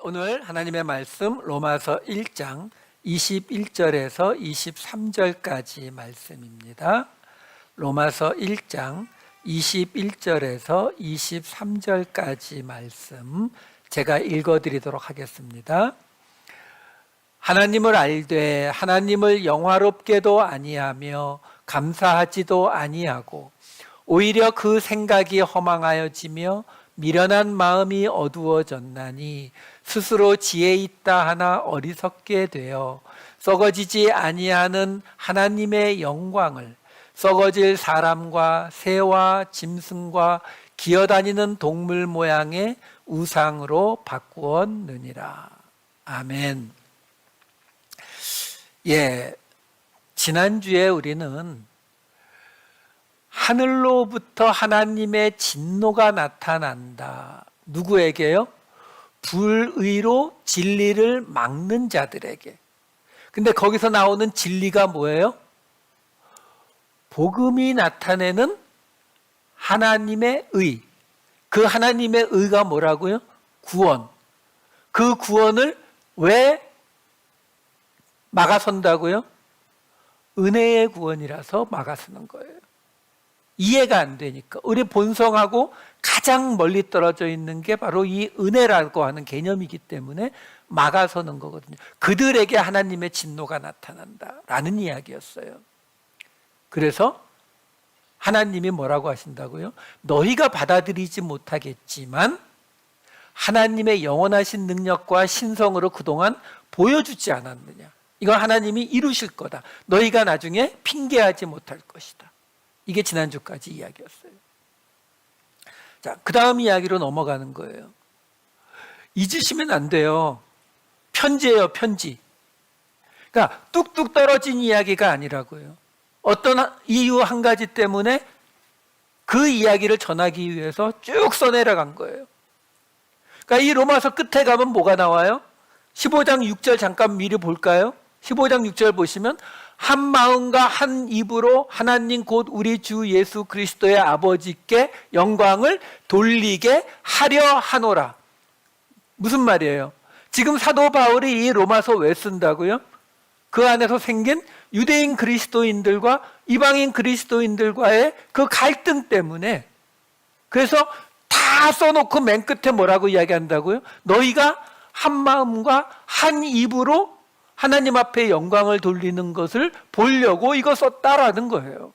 오늘 하나님의 말씀 로마서 1장 21절에서 23절까지 말씀입니다. 로마서 1장 21절에서 23절까지 말씀 제가 읽어드리도록 하겠습니다. 하나님을 알되 하나님을 영화롭게도 아니하며 감사하지도 아니하고 오히려 그 생각이 허망하여지며 미련한 마음이 어두워졌나니 스스로 지혜 있다 하나 어리석게 되어 썩어지지 아니하는 하나님의 영광을 썩어질 사람과 새와 짐승과 기어다니는 동물 모양의 우상으로 바꾸었느니라. 아멘. 지난주에 우리는 하늘로부터 하나님의 진노가 나타난다. 누구에게요? 불의로 진리를 막는 자들에게. 근데 거기서 나오는 진리가 뭐예요? 복음이 나타내는 하나님의 의. 그 하나님의 의가 뭐라고요? 구원. 그 구원을 왜 막아선다고요? 은혜의 구원이라서 막아서는 거예요. 이해가 안 되니까. 우리 본성하고 가장 멀리 떨어져 있는 게 바로 이 은혜라고 하는 개념이기 때문에 막아서는 거거든요. 그들에게 하나님의 진노가 나타난다라는 이야기였어요. 그래서 하나님이 뭐라고 하신다고요? 너희가 받아들이지 못하겠지만 하나님의 영원하신 능력과 신성으로 그동안 보여주지 않았느냐. 이건 하나님이 이루실 거다. 너희가 나중에 핑계하지 못할 것이다. 이게 지난주까지 이야기였어요. 자, 그 다음 이야기로 넘어가는 거예요. 잊으시면 안 돼요. 편지예요, 편지. 그러니까 뚝뚝 떨어진 이야기가 아니라고요. 어떤 이유 한 가지 때문에 그 이야기를 전하기 위해서 쭉 써내려간 거예요. 그러니까 이 로마서 끝에 가면 뭐가 나와요? 15장 6절 잠깐 미리 볼까요? 15장 6절 보시면 한 마음과 한 입으로 하나님 곧 우리 주 예수 그리스도의 아버지께 영광을 돌리게 하려 하노라. 무슨 말이에요? 지금 사도 바울이 이 로마서 왜 쓴다고요? 그 안에서 생긴 유대인 그리스도인들과 이방인 그리스도인들과의 그 갈등 때문에, 그래서 다 써놓고 맨 끝에 뭐라고 이야기한다고요? 너희가 한 마음과 한 입으로 하나님 앞에 영광을 돌리는 것을 보려고 이거 썼다라는 거예요.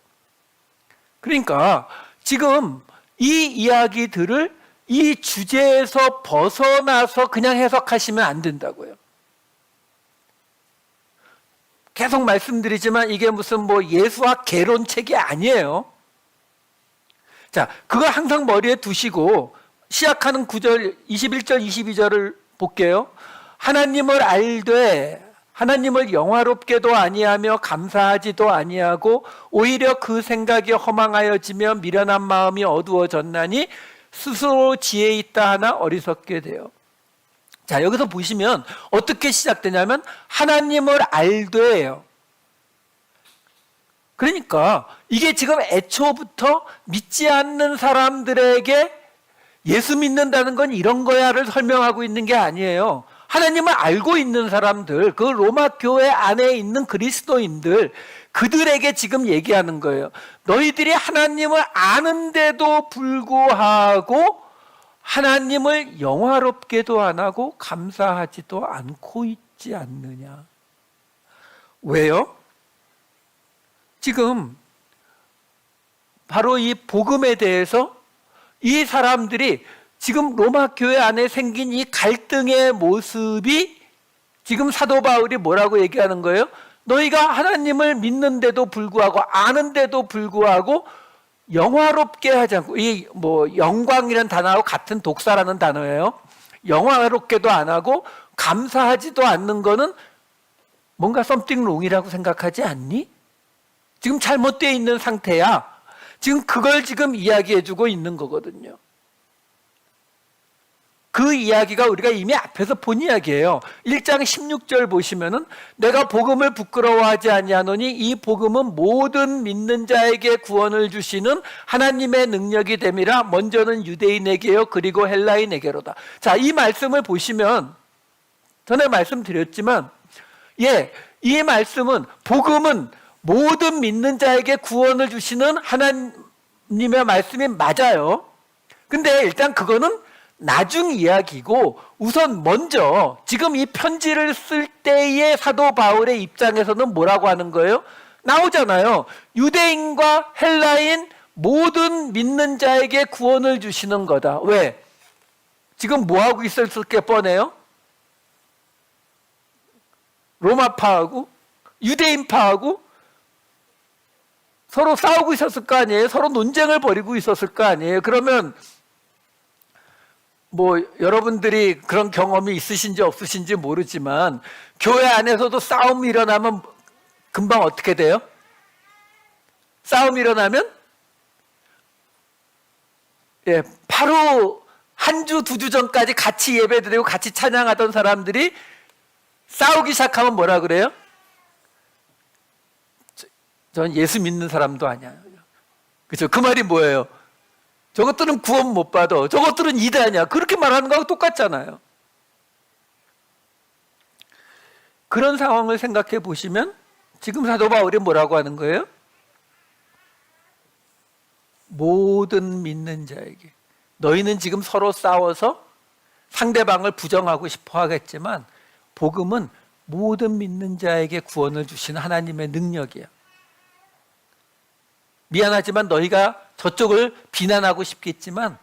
그러니까 지금 이 이야기들을 이 주제에서 벗어나서 그냥 해석하시면 안 된다고요. 계속 말씀드리지만 이게 무슨 예수학 개론책이 아니에요. 자, 그거 항상 머리에 두시고 시작하는 9절, 21절, 22절을 볼게요. 하나님을 알되 하나님을 영화롭게도 아니하며 감사하지도 아니하고 오히려 그 생각이 허망하여지며 미련한 마음이 어두워졌나니 스스로 지혜 있다 하나 어리석게 돼요. 자, 여기서 보시면 어떻게 시작되냐면 하나님을 알되예요. 그러니까 이게 지금 애초부터 믿지 않는 사람들에게 예수 믿는다는 건 이런 거야를 설명하고 있는 게 아니에요. 하나님을 알고 있는 사람들, 그 로마 교회 안에 있는 그리스도인들, 그들에게 지금 얘기하는 거예요. 너희들이 하나님을 아는데도 불구하고 하나님을 영화롭게도 안 하고 감사하지도 않고 있지 않느냐. 왜요? 지금 바로 이 복음에 대해서 이 사람들이 지금 로마 교회 안에 생긴 이 갈등의 모습이 지금 사도 바울이 뭐라고 얘기하는 거예요? 너희가 하나님을 믿는데도 불구하고 아는데도 불구하고 영화롭게 하지 않고, 이 영광이라는 단어하고 같은 독사라는 단어예요. 영화롭게도 안 하고 감사하지도 않는 거는 뭔가 something wrong이라고 생각하지 않니? 지금 잘못되어 있는 상태야. 지금 그걸 지금 이야기해주고 있는 거거든요. 그 이야기가 우리가 이미 앞에서 본 이야기예요. 1장 16절 보시면은 내가 복음을 부끄러워하지 아니하노니 이 복음은 모든 믿는 자에게 구원을 주시는 하나님의 능력이 됨이라. 먼저는 유대인에게요 그리고 헬라인에게로다. 자, 이 말씀을 보시면 전에 말씀드렸지만 이 말씀은 복음은 모든 믿는 자에게 구원을 주시는 하나님의 말씀이 맞아요. 근데 일단 그거는 나중 이야기고 우선 먼저 지금 이 편지를 쓸 때의 사도 바울의 입장에서는 뭐라고 하는 거예요? 나오잖아요. 유대인과 헬라인 모든 믿는 자에게 구원을 주시는 거다. 왜? 지금 뭐하고 있었을 게 뻔해요? 로마파하고 유대인파하고 서로 싸우고 있었을 거 아니에요? 서로 논쟁을 벌이고 있었을 거 아니에요? 그러면 뭐 여러분들이 그런 경험이 있으신지 없으신지 모르지만 교회 안에서도 싸움이 일어나면 금방 어떻게 돼요? 싸움이 일어나면 바로 한 주, 두 주 전까지 같이 예배드리고 같이 찬양하던 사람들이 싸우기 시작하면 뭐라 그래요? 전 예수 믿는 사람도 아니야. 그렇죠? 그 말이 뭐예요? 저것들은 구원 못 받아. 저것들은 이단이야. 그렇게 말하는 거하고 똑같잖아요. 그런 상황을 생각해 보시면 지금 사도 바울이 뭐라고 하는 거예요? 모든 믿는 자에게. 너희는 지금 서로 싸워서 상대방을 부정하고 싶어 하겠지만 복음은 모든 믿는 자에게 구원을 주시는 하나님의 능력이야. 미안하지만 너희가 저쪽을 비난하고 싶겠지만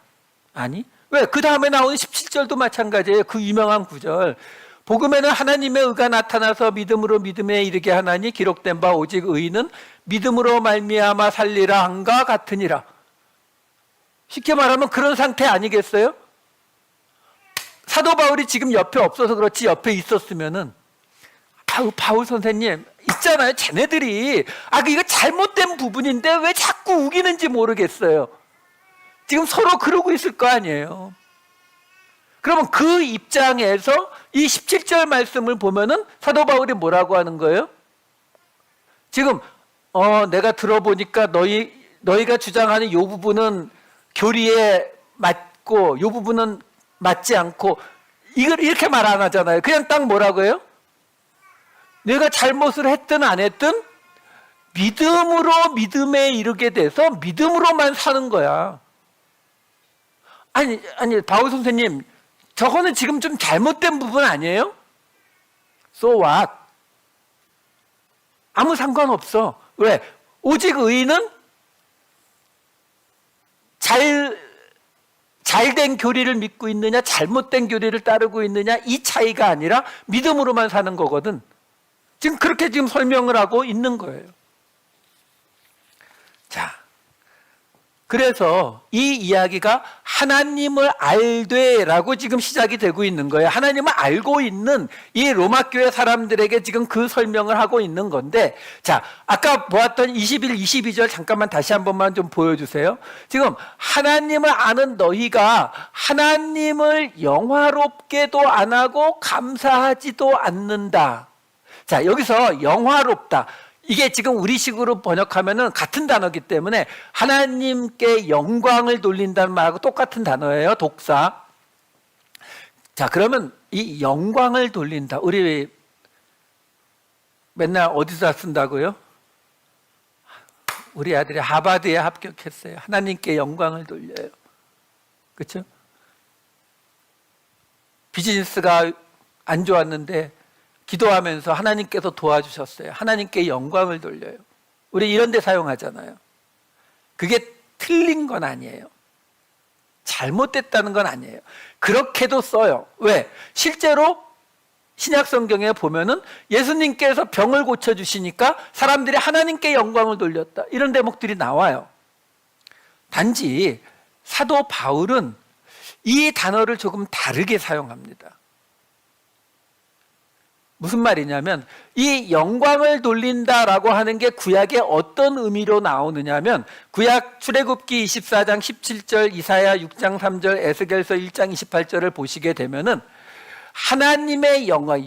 아니. 왜? 그 다음에 나오는 17절도 마찬가지예요. 그 유명한 구절. 복음에는 하나님의 의가 나타나서 믿음으로 믿음에 이르게 하나니 기록된 바 오직 의인은 믿음으로 말미암아 살리라 한가 같으니라. 쉽게 말하면 그런 상태 아니겠어요? 사도 바울이 지금 옆에 없어서 그렇지 옆에 있었으면은 바울 선생님 있잖아요. 쟤네들이 이거 잘못된 부분인데 왜 자꾸 우기는지 모르겠어요. 지금 서로 그러고 있을 거 아니에요. 그러면 그 입장에서 이 17절 말씀을 보면은 사도 바울이 뭐라고 하는 거예요? 지금 내가 들어보니까 너희가 주장하는 이 부분은 교리에 맞고 이 부분은 맞지 않고 이걸 이렇게 말 안 하잖아요. 그냥 딱 뭐라고 해요? 내가 잘못을 했든 안 했든 믿음으로 믿음에 이르게 돼서 믿음으로만 사는 거야. 아니 바울 선생님 저거는 지금 좀 잘못된 부분 아니에요? So what? 아무 상관없어. 왜? 오직 의인은 잘된 교리를 믿고 있느냐 잘못된 교리를 따르고 있느냐 이 차이가 아니라 믿음으로만 사는 거거든. 지금 그렇게 지금 설명을 하고 있는 거예요. 자, 그래서 이 이야기가 하나님을 알되라고 지금 시작이 되고 있는 거예요. 하나님을 알고 있는 이 로마 교회 사람들에게 지금 그 설명을 하고 있는 건데, 자, 아까 보았던 21, 22절 잠깐만 다시 한 번만 좀 보여주세요. 지금 하나님을 아는 너희가 하나님을 영화롭게도 안 하고 감사하지도 않는다. 자, 여기서 영화롭다. 이게 지금 우리식으로 번역하면은 같은 단어이기 때문에 하나님께 영광을 돌린다는 말하고 똑같은 단어예요. 독사. 자, 그러면 이 영광을 돌린다. 우리 맨날 어디서 쓴다고요? 우리 아들이 하버드에 합격했어요. 하나님께 영광을 돌려요. 그렇죠? 비즈니스가 안 좋았는데 기도하면서 하나님께서 도와주셨어요. 하나님께 영광을 돌려요. 우리 이런 데 사용하잖아요. 그게 틀린 건 아니에요. 잘못됐다는 건 아니에요. 그렇게도 써요. 왜? 실제로 신약 성경에 보면은 예수님께서 병을 고쳐주시니까 사람들이 하나님께 영광을 돌렸다. 이런 대목들이 나와요. 단지 사도 바울은 이 단어를 조금 다르게 사용합니다. 무슨 말이냐면 이 영광을 돌린다라고 하는 게 구약에 어떤 의미로 나오느냐면 구약 출애굽기 24장 17절, 이사야 6장 3절, 에스겔서 1장 28절을 보시게 되면은 하나님의 영광,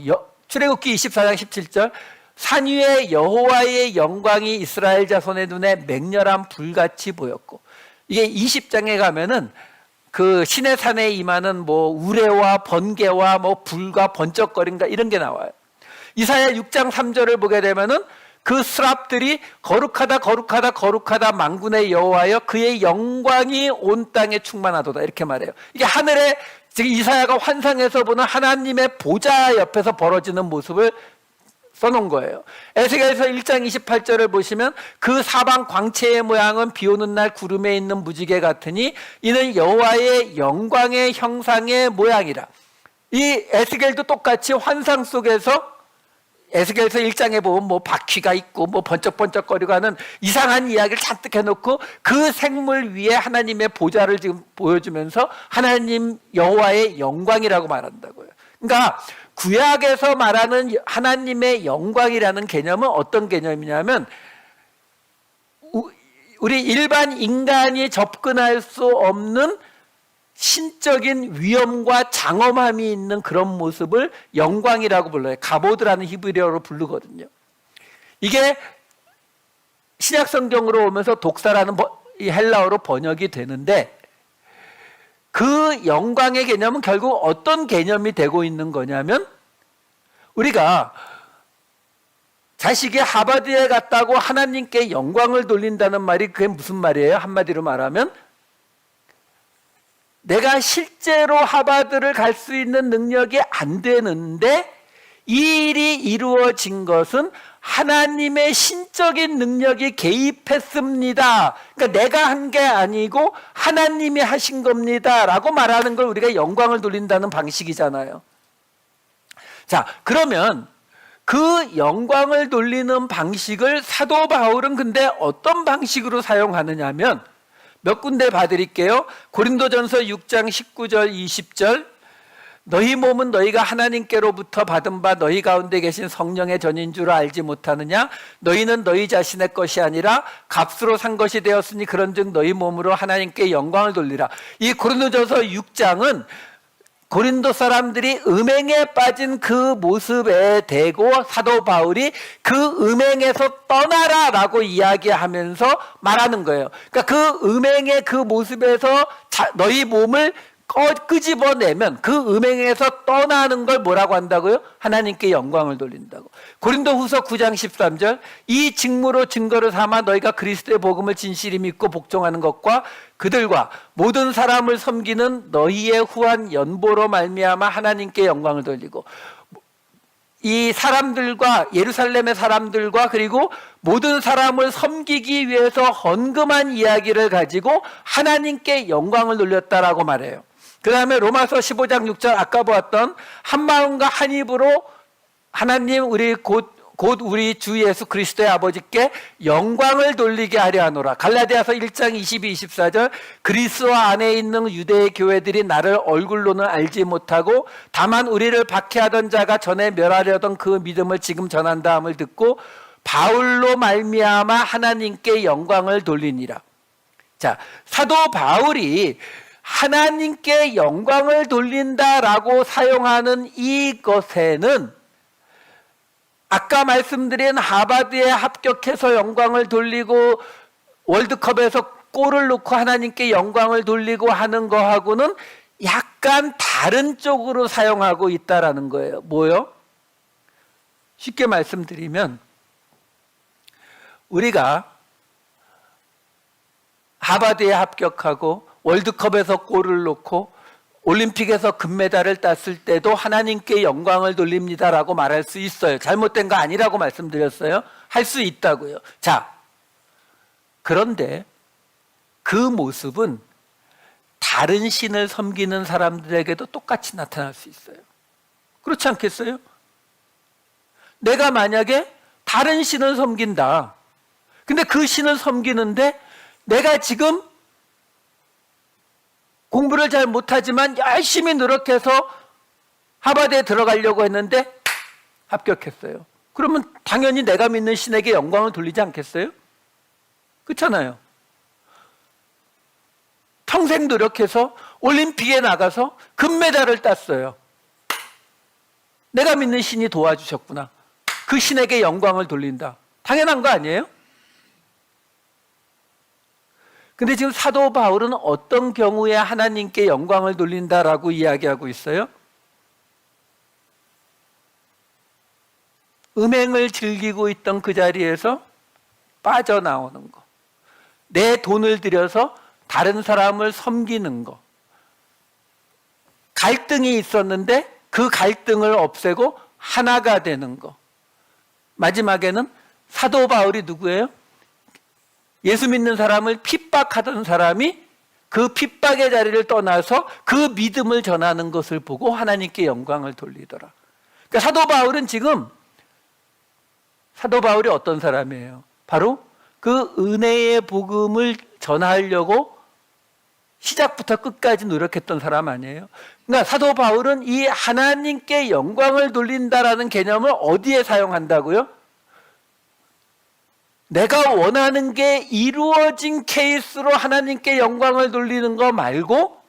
출애굽기 24장 17절, 산 위에 여호와의 영광이 이스라엘 자손의 눈에 맹렬한 불같이 보였고, 이게 20장에 가면은 그 신의 산에 임하는 뭐 우레와 번개와 뭐 불과 번쩍거린다 이런 게 나와요. 이사야 6장 3절을 보게 되면은 그 스랍들이 거룩하다 거룩하다 거룩하다 만군의 여호와여 그의 영광이 온 땅에 충만하도다 이렇게 말해요. 이게 하늘에 지금 이사야가 환상에서 보는 하나님의 보좌 옆에서 벌어지는 모습을 써놓은 거예요. 에스겔서 1장 28절을 보시면 그 사방 광채의 모양은 비 오는 날 구름에 있는 무지개 같으니 이는 여호와의 영광의 형상의 모양이라. 이 에스겔도 똑같이 환상 속에서 에스겔서 1장에 보면 뭐 바퀴가 있고 뭐 번쩍번쩍거리고 하는 이상한 이야기를 잔뜩 해놓고 그 생물 위에 하나님의 보좌를 지금 보여주면서 하나님 여호와의 영광이라고 말한다고요. 그러니까 구약에서 말하는 하나님의 영광이라는 개념은 어떤 개념이냐면 우리 일반 인간이 접근할 수 없는 신적인 위엄과 장엄함이 있는 그런 모습을 영광이라고 불러요. 가보드라는 히브리어로 부르거든요. 이게 신약 성경으로 오면서 독사라는 헬라어로 번역이 되는데 그 영광의 개념은 결국 어떤 개념이 되고 있는 거냐면 우리가 자식이 하버드에 갔다고 하나님께 영광을 돌린다는 말이 그게 무슨 말이에요? 한마디로 말하면 내가 실제로 하버드를 갈 수 있는 능력이 안 되는데 이 일이 이루어진 것은 하나님의 신적인 능력이 개입했습니다. 그러니까 내가 한 게 아니고 하나님이 하신 겁니다 라고 말하는 걸 우리가 영광을 돌린다는 방식이잖아요. 자, 그러면 그 영광을 돌리는 방식을 사도 바울은 근데 어떤 방식으로 사용하느냐면 몇 군데 봐드릴게요. 고린도전서 6장 19절 20절 너희 몸은 너희가 하나님께로부터 받은 바 너희 가운데 계신 성령의 전인 줄 알지 못하느냐? 너희는 너희 자신의 것이 아니라 값으로 산 것이 되었으니 그런즉 너희 몸으로 하나님께 영광을 돌리라. 이 고린도전서 6장은 고린도 사람들이 음행에 빠진 그 모습에 대고 사도 바울이 그 음행에서 떠나라라고 이야기하면서 말하는 거예요. 그러니까 그 음행의 그 모습에서 너희 몸을 끄집어내면 그 음행에서 떠나는 걸 뭐라고 한다고요? 하나님께 영광을 돌린다고. 고린도후서 9장 13절 이 직무로 증거를 삼아 너희가 그리스도의 복음을 진실히 믿고 복종하는 것과 그들과 모든 사람을 섬기는 너희의 후한 연보로 말미암아 하나님께 영광을 돌리고 이 사람들과 예루살렘의 사람들과 그리고 모든 사람을 섬기기 위해서 헌금한 이야기를 가지고 하나님께 영광을 돌렸다라고 말해요. 그 다음에 로마서 15장 6절 아까 보았던 한마음과 한입으로 하나님 우리 곧 우리 주 예수 그리스도의 아버지께 영광을 돌리게 하려 하노라. 갈라디아서 1장 22, 24절 그리스도 안에 있는 유대의 교회들이 나를 얼굴로는 알지 못하고 다만 우리를 박해하던 자가 전에 멸하려던 그 믿음을 지금 전한다 함을 듣고 바울로 말미암아 하나님께 영광을 돌리니라. 자, 사도 바울이 하나님께 영광을 돌린다라고 사용하는 이것에는 아까 말씀드린 하버드에 합격해서 영광을 돌리고 월드컵에서 골을 넣고 하나님께 영광을 돌리고 하는 거하고는 약간 다른 쪽으로 사용하고 있다라는 거예요. 뭐요? 쉽게 말씀드리면 우리가 하버드에 합격하고 월드컵에서 골을 넣고 올림픽에서 금메달을 땄을 때도 하나님께 영광을 돌립니다라고 말할 수 있어요. 잘못된 거 아니라고 말씀드렸어요. 할 수 있다고요. 자, 그런데 그 모습은 다른 신을 섬기는 사람들에게도 똑같이 나타날 수 있어요. 그렇지 않겠어요? 내가 만약에 다른 신을 섬긴다. 근데 그 신을 섬기는데 내가 지금 공부를 잘 못하지만 열심히 노력해서 하버드에 들어가려고 했는데 합격했어요. 그러면 당연히 내가 믿는 신에게 영광을 돌리지 않겠어요? 그렇잖아요. 평생 노력해서 올림픽에 나가서 금메달을 땄어요. 내가 믿는 신이 도와주셨구나. 그 신에게 영광을 돌린다. 당연한 거 아니에요? 근데 지금 사도 바울은 어떤 경우에 하나님께 영광을 돌린다라고 이야기하고 있어요? 음행을 즐기고 있던 그 자리에서 빠져나오는 거. 내 돈을 들여서 다른 사람을 섬기는 거. 갈등이 있었는데 그 갈등을 없애고 하나가 되는 거. 마지막에는 사도 바울이 누구예요? 예수 믿는 사람을 핍박하던 사람이 그 핍박의 자리를 떠나서 그 믿음을 전하는 것을 보고 하나님께 영광을 돌리더라. 그러니까 사도 바울이 어떤 사람이에요? 바로 그 은혜의 복음을 전하려고 시작부터 끝까지 노력했던 사람 아니에요? 그러니까 사도 바울은 이 하나님께 영광을 돌린다라는 개념을 어디에 사용한다고요? 내가 원하는 게 이루어진 케이스로 하나님께 영광을 돌리는 거 말고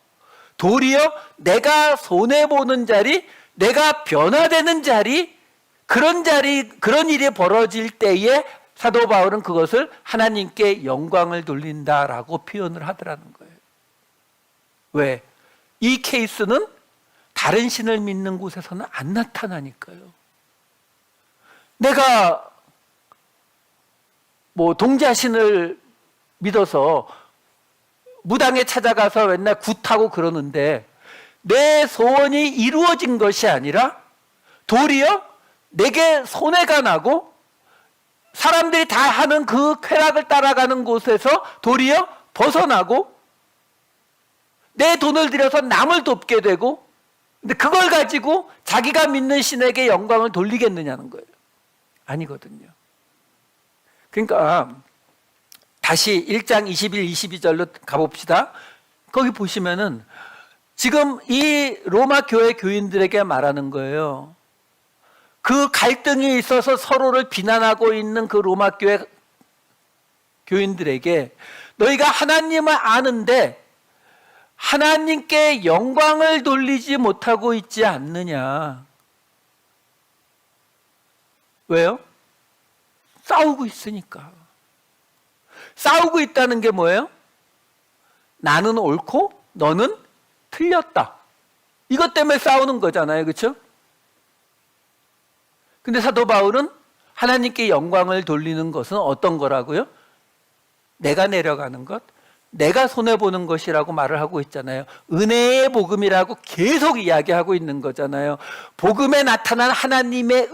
도리어 내가 손해보는 자리, 내가 변화되는 자리, 그런 일이 벌어질 때에 사도 바울은 그것을 하나님께 영광을 돌린다라고 표현을 하더라는 거예요. 왜? 이 케이스는 다른 신을 믿는 곳에서는 안 나타나니까요. 내가 동자신을 믿어서 무당에 찾아가서 맨날 굿하고 그러는데 내 소원이 이루어진 것이 아니라 도리어 내게 손해가 나고 사람들이 다 하는 그 쾌락을 따라가는 곳에서 도리어 벗어나고 내 돈을 들여서 남을 돕게 되고, 근데 그걸 가지고 자기가 믿는 신에게 영광을 돌리겠느냐는 거예요. 아니거든요. 그러니까 다시 1장 21, 22절로 가봅시다. 거기 보시면은 지금 이 로마 교회 교인들에게 말하는 거예요. 그 갈등이 있어서 서로를 비난하고 있는 그 로마 교회 교인들에게 너희가 하나님을 아는데 하나님께 영광을 돌리지 못하고 있지 않느냐. 왜요? 싸우고 있으니까. 싸우고 있다는 게 뭐예요? 나는 옳고 너는 틀렸다. 이것 때문에 싸우는 거잖아요. 그렇죠? 근데 사도 바울은 하나님께 영광을 돌리는 것은 어떤 거라고요? 내가 내려가는 것, 내가 손해보는 것이라고 말을 하고 있잖아요. 은혜의 복음이라고 계속 이야기하고 있는 거잖아요. 복음에 나타난 하나님의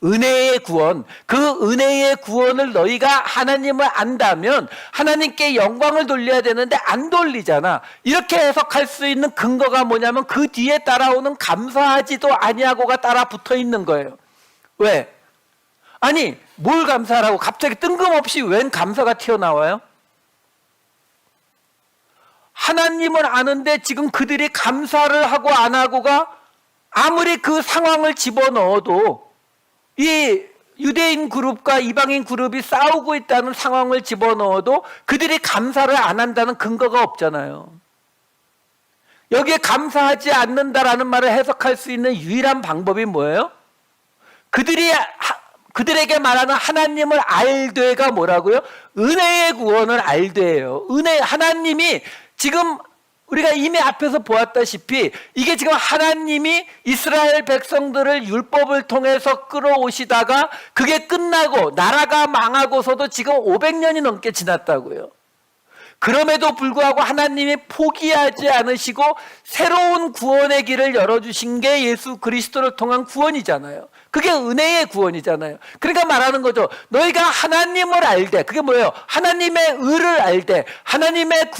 은혜의 구원, 그 은혜의 구원을 너희가 하나님을 안다면 하나님께 영광을 돌려야 되는데 안 돌리잖아. 이렇게 해석할 수 있는 근거가 뭐냐면 그 뒤에 따라오는 감사하지도 아니하고가 따라 붙어 있는 거예요. 왜? 아니, 뭘 감사하라고 갑자기 뜬금없이 웬 감사가 튀어나와요? 하나님을 아는데 지금 그들이 감사를 하고 안 하고가 아무리 그 상황을 집어넣어도 이 유대인 그룹과 이방인 그룹이 싸우고 있다는 상황을 집어넣어도 그들이 감사를 안 한다는 근거가 없잖아요. 여기에 감사하지 않는다라는 말을 해석할 수 있는 유일한 방법이 뭐예요? 그들에게 말하는 하나님을 알되가 뭐라고요? 은혜의 구원을 알되예요. 하나님이 지금 우리가 이미 앞에서 보았다시피 이게 지금 하나님이 이스라엘 백성들을 율법을 통해서 끌어오시다가 그게 끝나고 나라가 망하고서도 지금 500년이 넘게 지났다고요. 그럼에도 불구하고 하나님이 포기하지 않으시고 새로운 구원의 길을 열어주신 게 예수 그리스도를 통한 구원이잖아요. 그게 은혜의 구원이잖아요. 그러니까 말하는 거죠. 너희가 하나님을 알되, 그게 뭐예요? 하나님의 의를 알되, 하나님의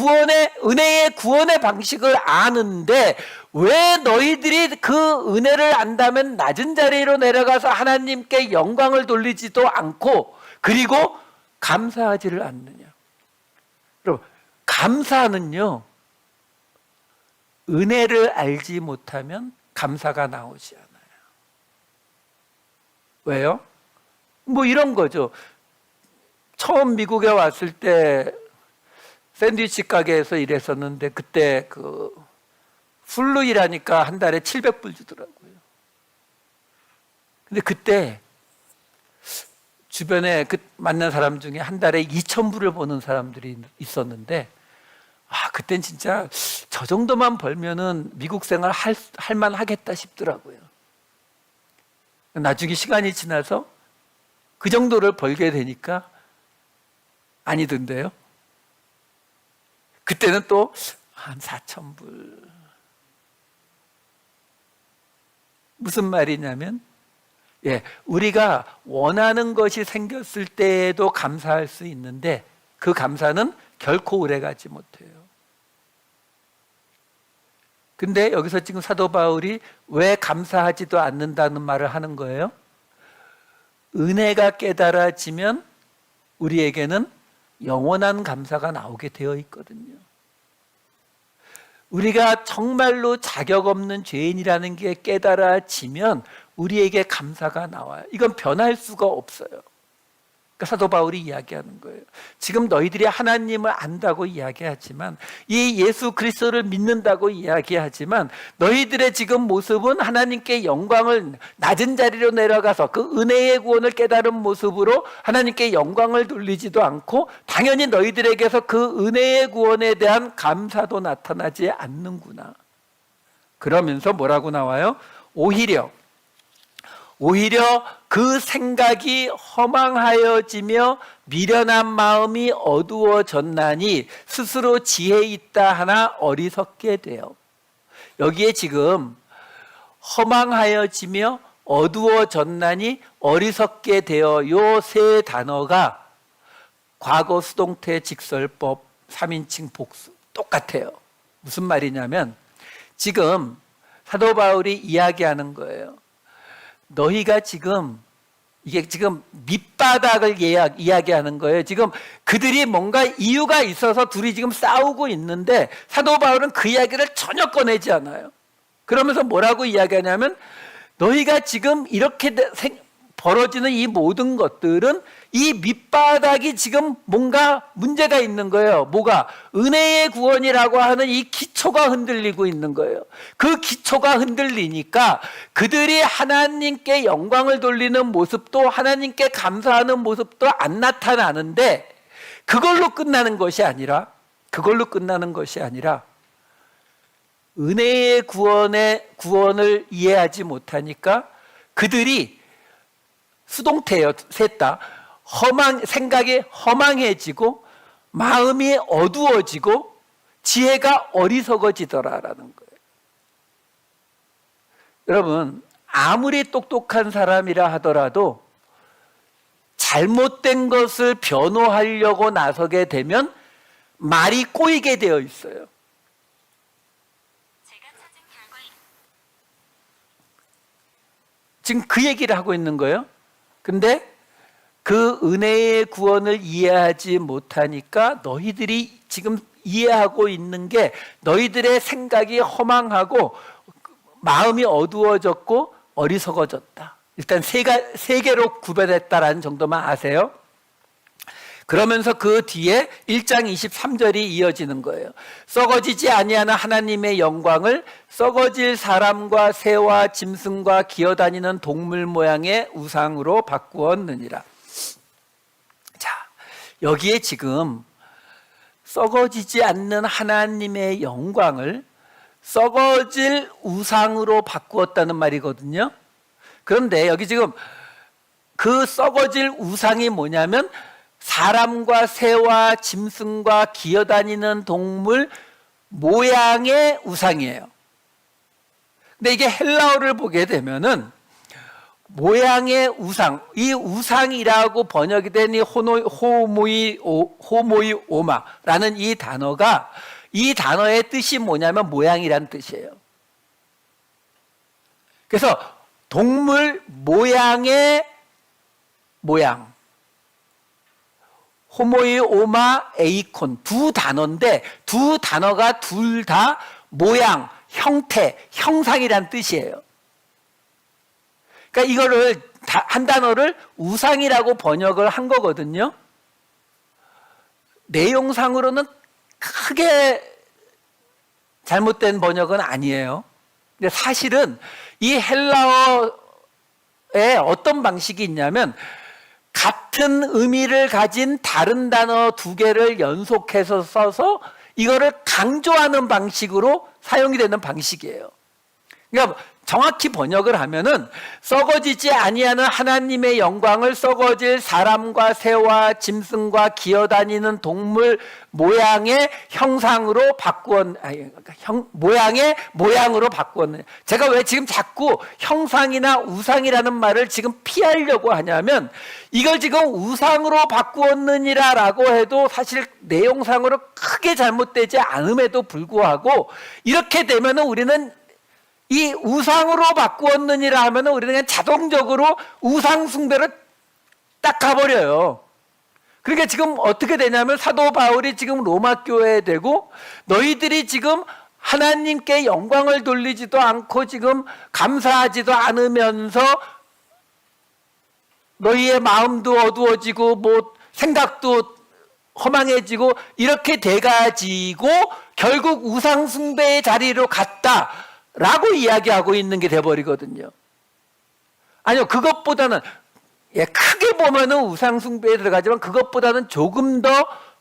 은혜의 구원의 방식을 아는데 왜 너희들이 그 은혜를 안다면 낮은 자리로 내려가서 하나님께 영광을 돌리지도 않고 그리고 감사하지를 않느냐. 여러분, 감사는요, 은혜를 알지 못하면 감사가 나오지 않아요. 왜요? 뭐 이런 거죠. 처음 미국에 왔을 때 샌드위치 가게에서 일했었는데 그때 그 풀로 일하니까 한 달에 700불 주더라고요. 근데 그때 주변에 그 만난 사람 중에 한 달에 2,000불을 버는 사람들이 있었는데, 그땐 진짜 저 정도만 벌면은 미국 생활 할 만하겠다 싶더라고요. 나중에 시간이 지나서 그 정도를 벌게 되니까 아니던데요. 그때는 또 한 4,000불. 무슨 말이냐면, 우리가 원하는 것이 생겼을 때에도 감사할 수 있는데 그 감사는 결코 오래가지 못해요. 근데 여기서 지금 사도 바울이 왜 감사하지도 않는다는 말을 하는 거예요? 은혜가 깨달아지면 우리에게는 영원한 감사가 나오게 되어 있거든요. 우리가 정말로 자격 없는 죄인이라는 게 깨달아지면 우리에게 감사가 나와요. 이건 변할 수가 없어요. 그러니까 사도 바울이 이야기하는 거예요. 지금 너희들이 하나님을 안다고 이야기하지만, 이 예수 그리스도를 믿는다고 이야기하지만, 너희들의 지금 모습은 하나님께 영광을, 낮은 자리로 내려가서 그 은혜의 구원을 깨달은 모습으로 하나님께 영광을 돌리지도 않고, 당연히 너희들에게서 그 은혜의 구원에 대한 감사도 나타나지 않는구나. 그러면서 뭐라고 나와요? 오히려 그 생각이 허망하여지며 미련한 마음이 어두워졌나니 스스로 지혜 있다 하나 어리석게 돼요. 여기에 지금 허망하여지며 어두워졌나니 어리석게 되어 요 세 단어가 과거 수동태 직설법 3인칭 복수 똑같아요. 무슨 말이냐면 지금 사도 바울이 이야기하는 거예요. 너희가 지금 이게 지금 밑바닥을 이야기하는 거예요. 지금 그들이 뭔가 이유가 있어서 둘이 지금 싸우고 있는데 사도 바울은 그 이야기를 전혀 꺼내지 않아요. 그러면서 뭐라고 이야기하냐면 너희가 지금 이렇게 벌어지는 이 모든 것들은 이 밑바닥이 지금 뭔가 문제가 있는 거예요. 뭐가? 은혜의 구원이라고 하는 이 기초가 흔들리고 있는 거예요. 그 기초가 흔들리니까 그들이 하나님께 영광을 돌리는 모습도 하나님께 감사하는 모습도 안 나타나는데 그걸로 끝나는 것이 아니라 은혜의 구원을 이해하지 못하니까 그들이 수동태예요. 셋 다. 생각이 허망해지고 마음이 어두워지고 지혜가 어리석어지더라라는 거예요. 여러분, 아무리 똑똑한 사람이라 하더라도 잘못된 것을 변호하려고 나서게 되면 말이 꼬이게 되어 있어요. 지금 그 얘기를 하고 있는 거예요. 근데 그 은혜의 구원을 이해하지 못하니까 너희들이 지금 이해하고 있는 게 너희들의 생각이 허망하고 마음이 어두워졌고 어리석어졌다. 일단 세 개로 구별했다라는 정도만 아세요. 그러면서 그 뒤에 1장 23절이 이어지는 거예요. 썩어지지 아니하는 하나님의 영광을 썩어질 사람과 새와 짐승과 기어다니는 동물 모양의 우상으로 바꾸었느니라. 자, 여기에 지금 썩어지지 않는 하나님의 영광을 썩어질 우상으로 바꾸었다는 말이거든요. 그런데 여기 지금 그 썩어질 우상이 뭐냐면 사람과 새와 짐승과 기어다니는 동물 모양의 우상이에요. 근데 이게 헬라어를 보게 되면은 모양의 우상, 이 우상이라고 번역이 된 이 호모이오마라는 이 단어가 이 단어의 뜻이 뭐냐면 모양이란 뜻이에요. 그래서 동물 모양의 모양, 호모이오마 에이콘 두 단어인데 두 단어가 둘 다 모양, 형태, 형상이란 뜻이에요. 그러니까 이거를 한 단어를 우상이라고 번역을 한 거거든요. 내용상으로는 크게 잘못된 번역은 아니에요. 근데 사실은 이 헬라어에 어떤 방식이 있냐면 같은 의미를 가진 다른 단어 두 개를 연속해서 써서 이거를 강조하는 방식으로 사용이 되는 방식이에요. 그러니까 정확히 번역을 하면은 썩어지지 아니하는 하나님의 영광을 썩어질 사람과 새와 짐승과 기어다니는 동물 모양의 형상으로 모양으로 바꾸었느냐. 제가 왜 지금 자꾸 형상이나 우상이라는 말을 지금 피하려고 하냐면 이걸 지금 우상으로 바꾸었느니라라고 해도 사실 내용상으로 크게 잘못되지 않음에도 불구하고 이렇게 되면은 우리는 이 우상으로 바꾸었느니라 하면 우리는 그냥 자동적으로 우상 숭배로 딱 가버려요. 그러니까 지금 어떻게 되냐면 사도 바울이 지금 로마 교회에 되고 너희들이 지금 하나님께 영광을 돌리지도 않고 지금 감사하지도 않으면서 너희의 마음도 어두워지고 뭐 생각도 허망해지고 이렇게 돼가지고 결국 우상 숭배의 자리로 갔다 라고 이야기하고 있는 게 돼버리거든요. 아니요, 그것보다는 크게 보면은 우상숭배에 들어가지만 그것보다는 조금 더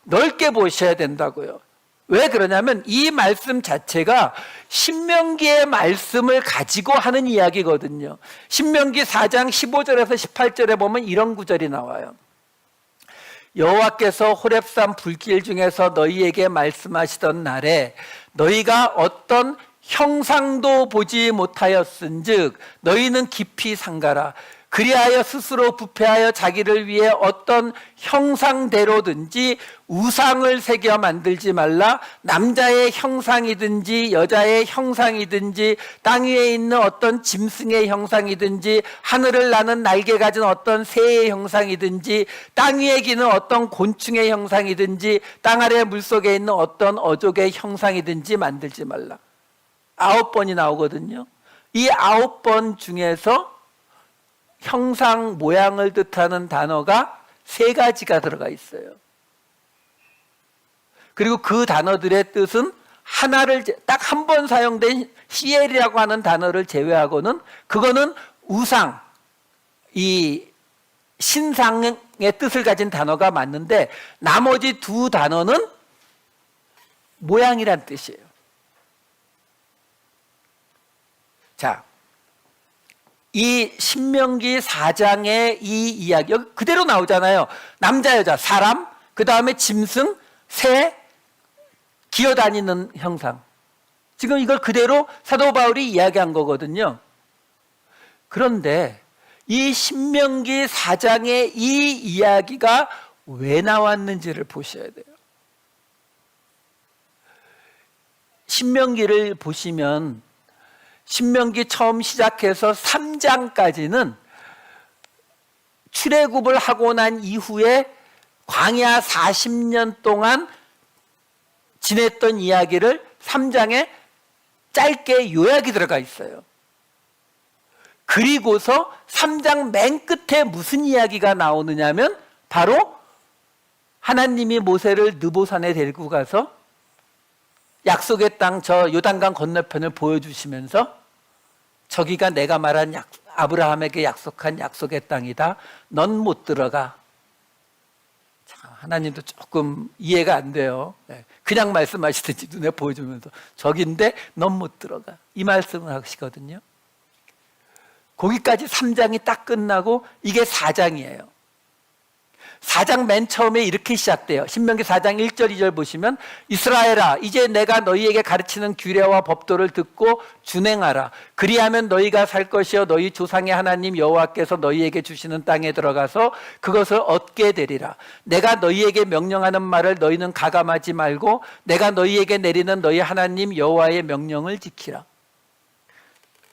넓게 보셔야 된다고요. 왜 그러냐면 이 말씀 자체가 신명기의 말씀을 가지고 하는 이야기거든요. 신명기 4장 15절에서 18절에 보면 이런 구절이 나와요. 여호와께서 호렙산 불길 중에서 너희에게 말씀하시던 날에 너희가 어떤 형상도 보지 못하였은즉 너희는 깊이 상가라. 그리하여 스스로 부패하여 자기를 위해 어떤 형상대로든지 우상을 새겨 만들지 말라. 남자의 형상이든지 여자의 형상이든지 땅 위에 있는 어떤 짐승의 형상이든지 하늘을 나는 날개 가진 어떤 새의 형상이든지 땅 위에 기는 어떤 곤충의 형상이든지 땅 아래 물속에 있는 어떤 어족의 형상이든지 만들지 말라. 9번이 나오거든요. 이 9번 중에서 형상 모양을 뜻하는 단어가 3가지가 들어가 있어요. 그리고 그 단어들의 뜻은 하나를 딱 한 번 사용된 CL이라고 하는 단어를 제외하고는 그거는 우상, 이 신상의 뜻을 가진 단어가 맞는데 나머지 2 단어는 모양이란 뜻이에요. 자, 이 신명기 4장의 이 이야기 여기 그대로 나오잖아요. 남자, 여자, 사람, 그 다음에 짐승, 새, 기어다니는 형상. 지금 이걸 그대로 사도 바울이 이야기한 거거든요. 그런데 이 신명기 4장의 이 이야기가 왜 나왔는지를 보셔야 돼요. 신명기를 보시면 신명기 처음 시작해서 3장까지는 출애굽을 하고 난 이후에 광야 40년 동안 지냈던 이야기를 3장에 짧게 요약이 들어가 있어요. 그리고서 3장 맨 끝에 무슨 이야기가 나오느냐면 바로 하나님이 모세를 느보산에 데리고 가서 약속의 땅 저 요단강 건너편을 보여주시면서 저기가 내가 말한 아브라함에게 약속한 약속의 땅이다. 넌 못 들어가. 참, 하나님도 조금 이해가 안 돼요. 그냥 말씀하시든지 눈에 보여주면서 저긴데 넌 못 들어가. 이 말씀을 하시거든요. 거기까지 3장이 딱 끝나고 이게 4장이에요. 4장 맨 처음에 이렇게 시작돼요. 신명기 4장 1절 2절 보시면 이스라엘아 이제 내가 너희에게 가르치는 규례와 법도를 듣고 준행하라. 그리하면 너희가 살 것이요 너희 조상의 하나님 여호와께서 너희에게 주시는 땅에 들어가서 그것을 얻게 되리라. 내가 너희에게 명령하는 말을 너희는 가감하지 말고 내가 너희에게 내리는 너희 하나님 여호와의 명령을 지키라.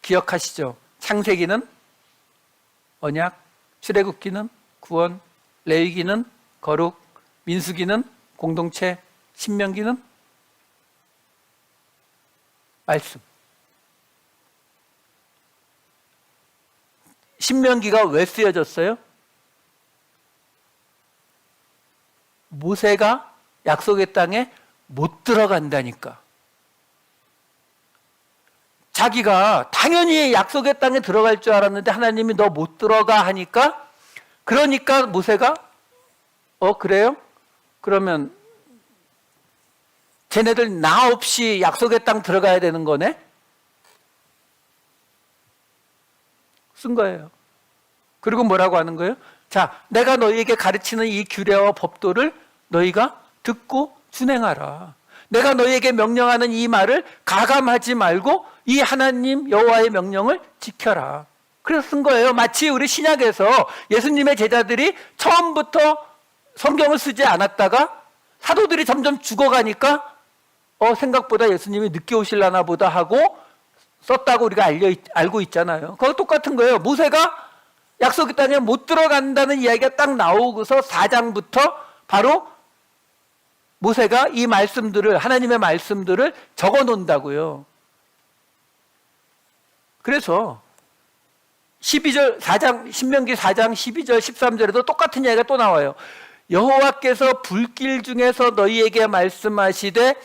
기억하시죠? 창세기는 언약, 출애굽기는 구원, 레위기는 거룩, 민수기는 공동체, 신명기는 말씀. 신명기가 왜 쓰여졌어요? 모세가 약속의 땅에 못 들어간다니까. 자기가 당연히 약속의 땅에 들어갈 줄 알았는데 하나님이 너 못 들어가 하니까, 그러니까 모세가 그래요? 그러면 쟤네들 나 없이 약속의 땅 들어가야 되는 거네? 쓴 거예요. 그리고 뭐라고 하는 거예요? 자, 내가 너희에게 가르치는 이 규례와 법도를 너희가 듣고 준행하라. 내가 너희에게 명령하는 이 말을 가감하지 말고 이 하나님 여호와의 명령을 지켜라. 그래서 쓴 거예요. 마치 우리 신약에서 예수님의 제자들이 처음부터 성경을 쓰지 않았다가 사도들이 점점 죽어가니까 생각보다 예수님이 늦게 오실라나 보다 하고 썼다고 우리가 알고 있잖아요. 그거 똑같은 거예요. 모세가 약속의 땅에 못 들어간다는 이야기가 딱 나오고서 4장부터 바로 모세가 이 말씀들을, 하나님의 말씀들을 적어 놓는다고요. 그래서 12절 4장 신명기 4장 12절 13절에도 똑같은 이야기가 또 나와요. 여호와께서 불길 중에서 너희에게 말씀하시되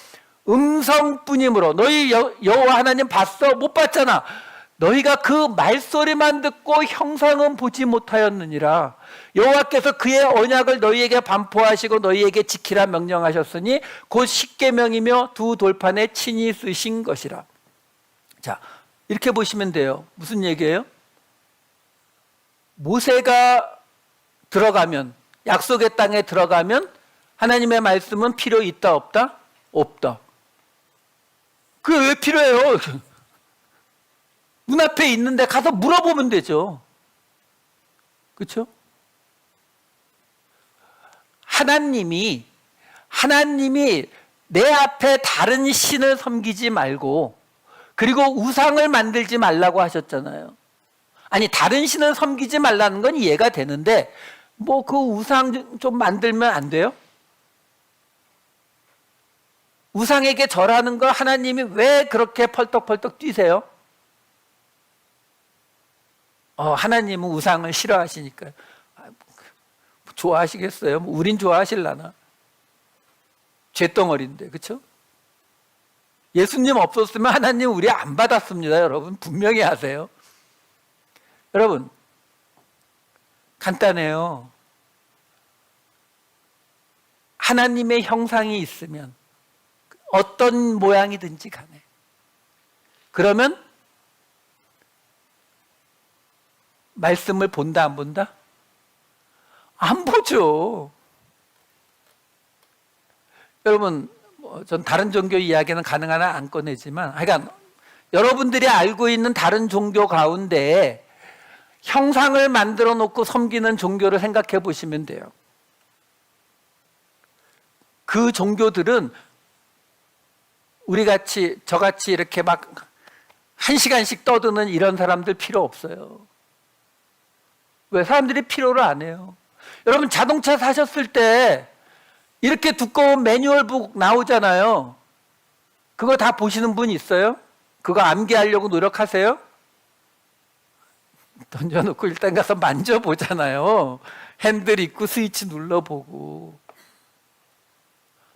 음성뿐이므로 너희 여호와 하나님 봤어? 못 봤잖아. 너희가 그 말소리만 듣고 형상은 보지 못하였느니라. 여호와께서 그의 언약을 너희에게 반포하시고 너희에게 지키라 명령하셨으니 곧 십계명이며 두 돌판에 친히 쓰신 것이라. 자, 이렇게 보시면 돼요. 무슨 얘기예요? 모세가 들어가면, 약속의 땅에 들어가면 하나님의 말씀은 필요 있다 없다? 없다. 그게 왜 필요해요? 눈앞에 있는데 가서 물어보면 되죠. 그렇죠? 하나님이 내 앞에 다른 신을 섬기지 말고, 그리고 우상을 만들지 말라고 하셨잖아요. 아니, 다른 신을 섬기지 말라는 건 이해가 되는데 그 우상 좀 만들면 안 돼요? 우상에게 절하는 거 하나님이 왜 그렇게 펄떡펄떡 뛰세요? 하나님은 우상을 싫어하시니까요. 좋아하시겠어요? 우린 좋아하실라나? 죄덩어리인데, 그렇죠? 예수님 없었으면 하나님 우리 안 받았습니다. 여러분 분명히 아세요. 여러분 간단해요. 하나님의 형상이 있으면 어떤 모양이든지 간에, 그러면 말씀을 본다 안 본다? 안 보죠. 여러분 전 다른 종교 이야기는 가능한 한 안 꺼내지만, 하여간 여러분들이 알고 있는 다른 종교 가운데 형상을 만들어 놓고 섬기는 종교를 생각해 보시면 돼요. 그 종교들은 우리같이 저같이 이렇게 막 1시간씩 떠드는 이런 사람들 필요 없어요. 왜? 사람들이 필요를 안 해요. 여러분 자동차 사셨을 때 이렇게 두꺼운 매뉴얼북 나오잖아요. 그거 다 보시는 분 있어요? 그거 암기하려고 노력하세요? 던져놓고 일단 가서 만져보잖아요. 핸들 있고 스위치 눌러보고.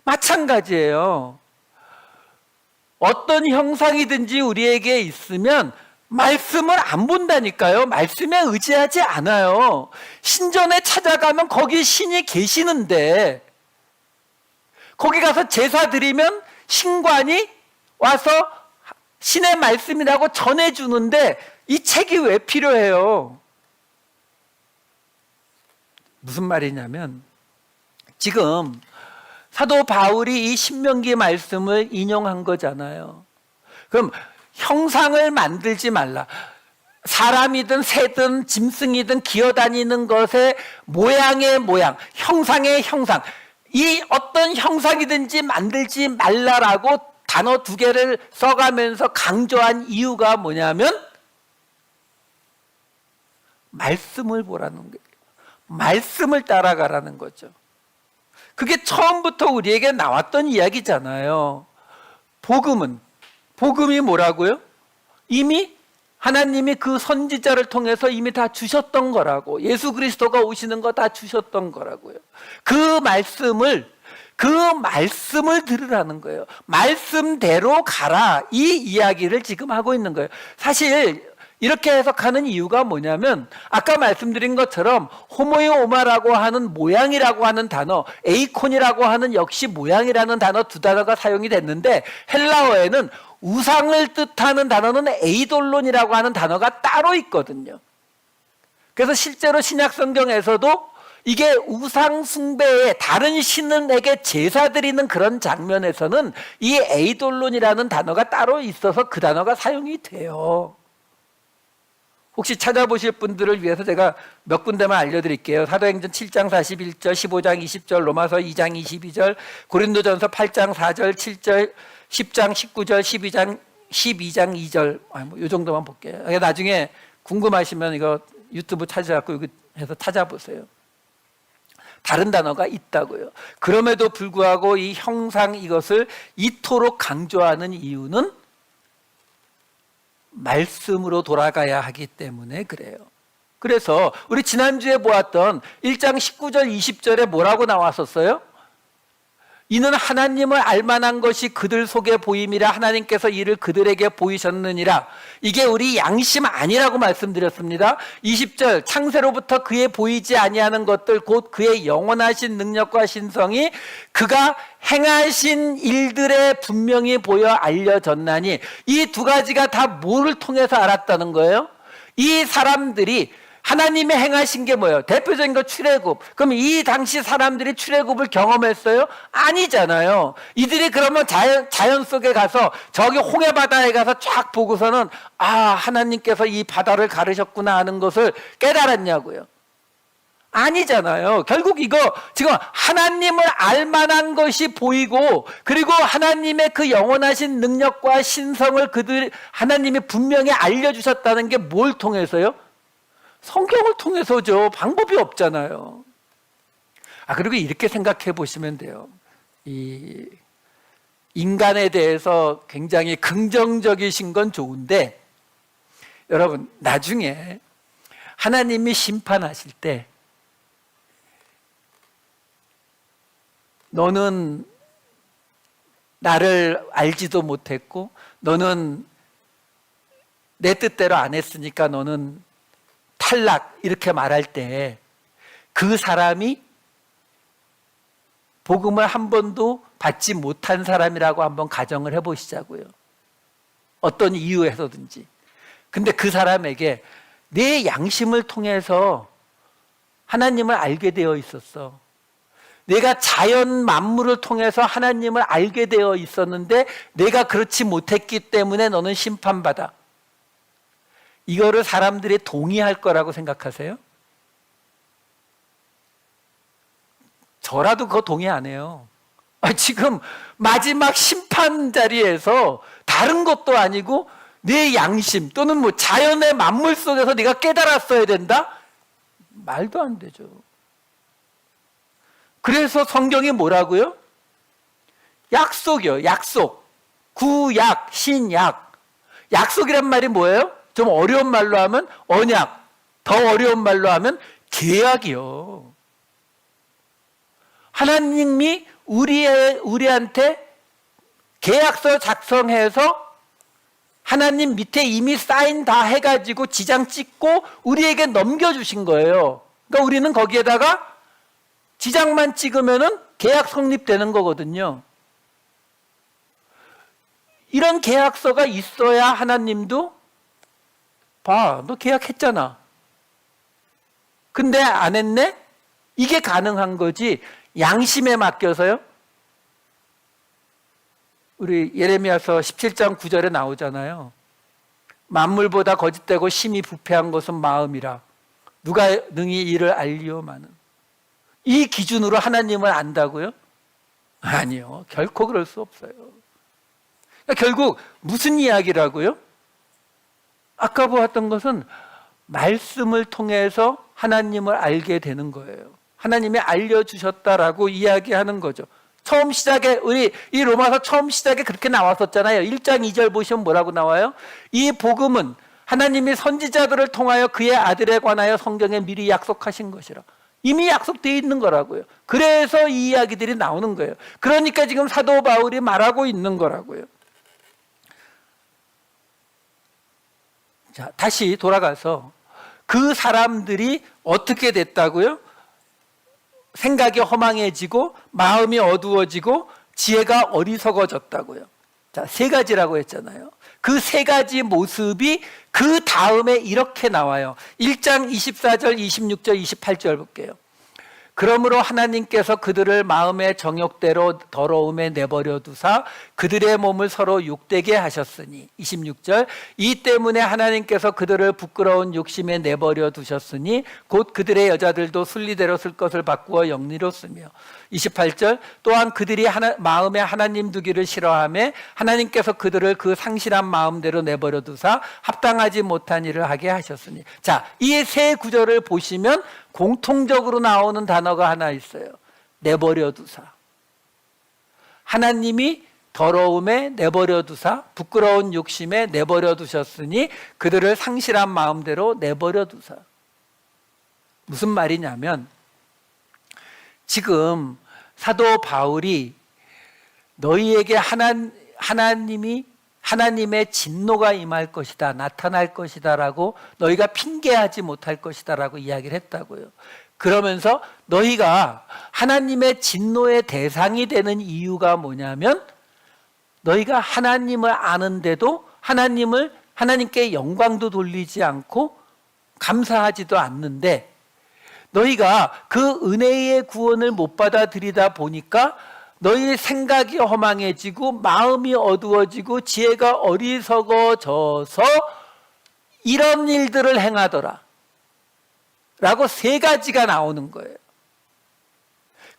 마찬가지예요. 어떤 형상이든지 우리에게 있으면 말씀을 안 본다니까요. 말씀에 의지하지 않아요. 신전에 찾아가면 거기 신이 계시는데, 거기 가서 제사 드리면 신관이 와서 신의 말씀이라고 전해주는데 이 책이 왜 필요해요? 무슨 말이냐면, 지금 사도 바울이 이 신명기 말씀을 인용한 거잖아요. 그럼 형상을 만들지 말라. 사람이든 새든 짐승이든 기어다니는 것의 모양의 모양, 형상의 형상, 이 어떤 형상이든지 만들지 말라라고 단어 2개를 써가면서 강조한 이유가 뭐냐면, 말씀을 보라는 거예요. 말씀을 따라가라는 거죠. 그게 처음부터 우리에게 나왔던 이야기잖아요. 복음이 뭐라고요? 이미 하나님이 그 선지자를 통해서 이미 다 주셨던 거라고. 예수 그리스도가 오시는 거 다 주셨던 거라고요. 그 말씀을 들으라는 거예요. 말씀대로 가라. 이 이야기를 지금 하고 있는 거예요. 사실 이렇게 해석하는 이유가 뭐냐면 아까 말씀드린 것처럼 호모이오마라고 하는 모양이라고 하는 단어, 에이콘이라고 하는 역시 모양이라는 단어 두 단어가 사용이 됐는데 헬라어에는 우상을 뜻하는 단어는 에이돌론이라고 하는 단어가 따로 있거든요. 그래서 실제로 신약 성경에서도 이게 우상 숭배에 다른 신에게 제사 드리는 그런 장면에서는 이 에이돌론이라는 단어가 따로 있어서 그 단어가 사용이 돼요. 혹시 찾아보실 분들을 위해서 제가 몇 군데만 알려드릴게요. 사도행전 7장 41절, 15장 20절, 로마서 2장 22절, 고린도전서 8장 4절, 7절, 10장 19절, 12장 2절, 이 정도만 볼게요. 나중에 궁금하시면 이거 유튜브 찾아갖고 여기 해서 찾아보세요. 다른 단어가 있다고요. 그럼에도 불구하고 이 형상 이것을 이토록 강조하는 이유는 말씀으로 돌아가야 하기 때문에 그래요. 그래서 우리 지난주에 보았던 1장 19절 20절에 뭐라고 나왔었어요? 이는 하나님을 알만한 것이 그들 속에 보임이라 하나님께서 이를 그들에게 보이셨느니라. 이게 우리 양심 아니라고 말씀드렸습니다. 20절 창세로부터 그의 보이지 아니하는 것들 곧 그의 영원하신 능력과 신성이 그가 행하신 일들에 분명히 보여 알려졌나니. 이 두 가지가 다 뭐를 통해서 알았다는 거예요? 이 사람들이 하나님의 행하신 게 뭐예요? 대표적인 거 출애굽. 그럼 이 당시 사람들이 출애굽을 경험했어요? 아니잖아요. 이들이 그러면 자연 속에 가서 저기 홍해 바다에 가서 쫙 보고서는 아, 하나님께서 이 바다를 가르셨구나 하는 것을 깨달았냐고요. 아니잖아요. 결국 이거 지금 하나님을 알만한 것이 보이고 그리고 하나님의 그 영원하신 능력과 신성을 하나님이 분명히 알려주셨다는 게 뭘 통해서요? 성경을 통해서죠. 방법이 없잖아요. 그리고 이렇게 생각해 보시면 돼요. 이 인간에 대해서 굉장히 긍정적이신 건 좋은데 여러분 나중에 하나님이 심판하실 때 너는 나를 알지도 못했고 너는 내 뜻대로 안 했으니까 너는 탈락 이렇게 말할 때 그 사람이 복음을 한 번도 받지 못한 사람이라고 한번 가정을 해보시자고요. 어떤 이유에서든지. 근데 그 사람에게 내 양심을 통해서 하나님을 알게 되어 있었어. 내가 자연 만물을 통해서 하나님을 알게 되어 있었는데 내가 그렇지 못했기 때문에 너는 심판받아. 이거를 사람들이 동의할 거라고 생각하세요? 저라도 그거 동의 안 해요. 지금 마지막 심판 자리에서 다른 것도 아니고 내 양심 또는 뭐 자연의 만물 속에서 네가 깨달았어야 된다? 말도 안 되죠. 그래서 성경이 뭐라고요? 약속이요. 약속. 구약, 신약. 약속이란 말이 뭐예요? 좀 어려운 말로 하면 언약, 더 어려운 말로 하면 계약이요. 하나님이 우리한테 계약서 작성해서 하나님 밑에 이미 사인 다 해가지고 지장 찍고 우리에게 넘겨주신 거예요. 그러니까 우리는 거기에다가 지장만 찍으면은 계약 성립되는 거거든요. 이런 계약서가 있어야 하나님도 봐, 너 계약했잖아. 근데 안 했네? 이게 가능한 거지. 양심에 맡겨서요? 우리 예레미야서 17장 9절에 나오잖아요. 만물보다 거짓되고 심히 부패한 것은 마음이라. 누가 능히 이를 알리오마는. 이 기준으로 하나님을 안다고요? 아니요. 결코 그럴 수 없어요. 그러니까 결국 무슨 이야기라고요? 아까 보았던 것은 말씀을 통해서 하나님을 알게 되는 거예요. 하나님이 알려주셨다라고 이야기하는 거죠. 처음 시작에 우리 이 로마서 처음 시작에 그렇게 나왔었잖아요. 1장 2절 보시면 뭐라고 나와요? 이 복음은 하나님이 선지자들을 통하여 그의 아들에 관하여 성경에 미리 약속하신 것이라. 이미 약속되어 있는 거라고요. 그래서 이 이야기들이 나오는 거예요. 그러니까 지금 사도 바울이 말하고 있는 거라고요. 자, 다시 돌아가서 그 사람들이 어떻게 됐다고요? 생각이 허망해지고 마음이 어두워지고 지혜가 어리석어졌다고요. 자, 세 가지라고 했잖아요. 그 세 가지 모습이 그 다음에 이렇게 나와요. 1장 24절, 26절, 28절 볼게요. 그러므로 하나님께서 그들을 마음의 정욕대로 더러움에 내버려 두사 그들의 몸을 서로 욕되게 하셨으니 26절 이 때문에 하나님께서 그들을 부끄러운 욕심에 내버려 두셨으니 곧 그들의 여자들도 순리대로 쓸 것을 바꾸어 영리로 쓰며 28절 또한 그들이 마음에 하나님 두기를 싫어하며 하나님께서 그들을 그 상실한 마음대로 내버려 두사 합당하지 못한 일을 하게 하셨으니. 자, 이 세 구절을 보시면 공통적으로 나오는 단어가 하나 있어요. 내버려 두사. 하나님이 더러움에 내버려 두사 부끄러운 욕심에 내버려 두셨으니 그들을 상실한 마음대로 내버려 두사. 무슨 말이냐면 지금 사도 바울이 너희에게 하나님의 진노가 임할 것이다, 나타날 것이다 라고 너희가 핑계하지 못할 것이다 라고 이야기를 했다고요. 그러면서 너희가 하나님의 진노의 대상이 되는 이유가 뭐냐면 너희가 하나님을 아는데도 하나님께 영광도 돌리지 않고 감사하지도 않는데 너희가 그 은혜의 구원을 못 받아들이다 보니까 너희의 생각이 허망해지고 마음이 어두워지고 지혜가 어리석어져서 이런 일들을 행하더라 라고 세 가지가 나오는 거예요.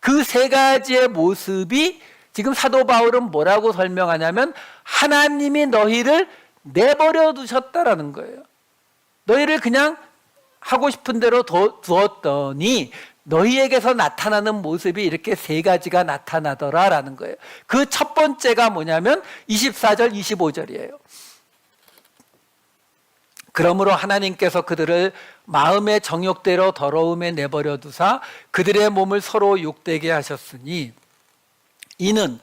그 세 가지의 모습이 지금 사도 바울은 뭐라고 설명하냐면 하나님이 너희를 내버려 두셨다라는 거예요. 너희를 그냥 하고 싶은 대로 두었더니 너희에게서 나타나는 모습이 이렇게 세 가지가 나타나더라라는 거예요. 그 첫 번째가 뭐냐면 24절 25절이에요. 그러므로 하나님께서 그들을 마음의 정욕대로 더러움에 내버려 두사 그들의 몸을 서로 욕되게 하셨으니 이는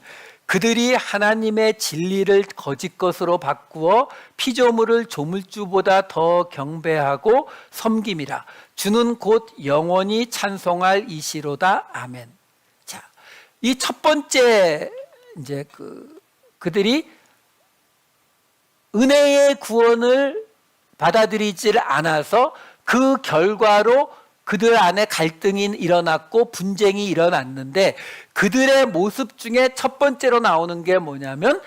그들이 하나님의 진리를 거짓 것으로 바꾸어 피조물을 조물주보다 더 경배하고 섬김이라. 주는 곧 영원히 찬송할 이시로다. 아멘. 자, 이 첫 번째 이제 그들이 은혜의 구원을 받아들이질 않아서 그 결과로 그들 안에 갈등이 일어났고 분쟁이 일어났는데 그들의 모습 중에 첫 번째로 나오는 게 뭐냐면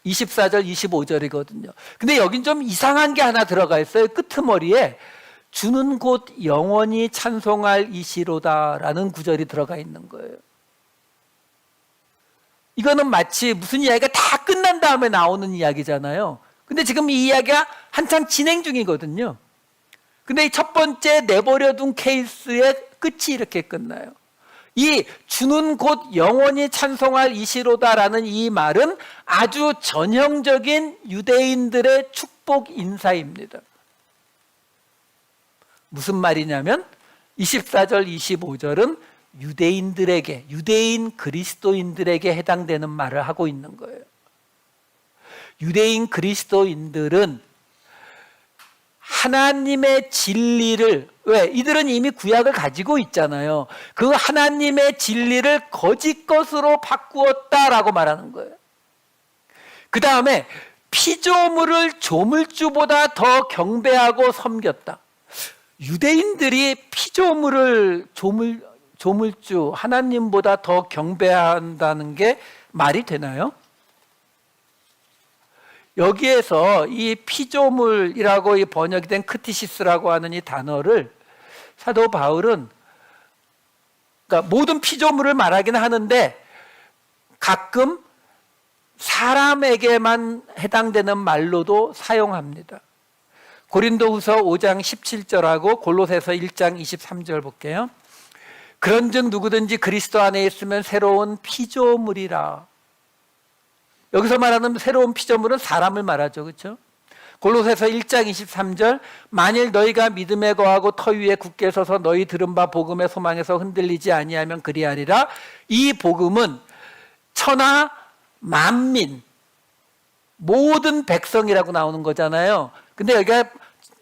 24절 25절이거든요. 근데 여긴 좀 이상한 게 하나 들어가 있어요. 끄트머리에 주는 곧 영원히 찬송할 이시로다라는 구절이 들어가 있는 거예요. 이거는 마치 무슨 이야기가 다 끝난 다음에 나오는 이야기잖아요. 근데 지금 이 이야기가 한창 진행 중이거든요. 근데 이 첫 번째 내버려둔 케이스의 끝이 이렇게 끝나요. 이 주는 곧 영원히 찬송할 이시로다라는 이 말은 아주 전형적인 유대인들의 축복 인사입니다. 무슨 말이냐면 24절 25절은 유대인 그리스도인들에게 해당되는 말을 하고 있는 거예요. 유대인 그리스도인들은 하나님의 진리를, 왜? 이들은 이미 구약을 가지고 있잖아요. 그 하나님의 진리를 거짓 것으로 바꾸었다라고 말하는 거예요. 그 다음에 피조물을 조물주보다 더 경배하고 섬겼다. 유대인들이 피조물을 조물주, 하나님보다 더 경배한다는 게 말이 되나요? 여기에서 이 피조물이라고 이 번역이 된 크티시스라고 하는 이 단어를 사도 바울은 그러니까 모든 피조물을 말하긴 하는데 가끔 사람에게만 해당되는 말로도 사용합니다. 고린도후서 5장 17절하고 골로새서 1장 23절 볼게요. 그런즉 누구든지 그리스도 안에 있으면 새로운 피조물이라. 여기서 말하는 새로운 피조물은 사람을 말하죠. 그렇죠? 골로새서 1장 23절 만일 너희가 믿음에 거하고 터 위에 굳게 서서 너희 들은 바 복음의 소망에서 흔들리지 아니하면 그리하리라. 이 복음은 천하 만민 모든 백성이라고 나오는 거잖아요. 근데 여기가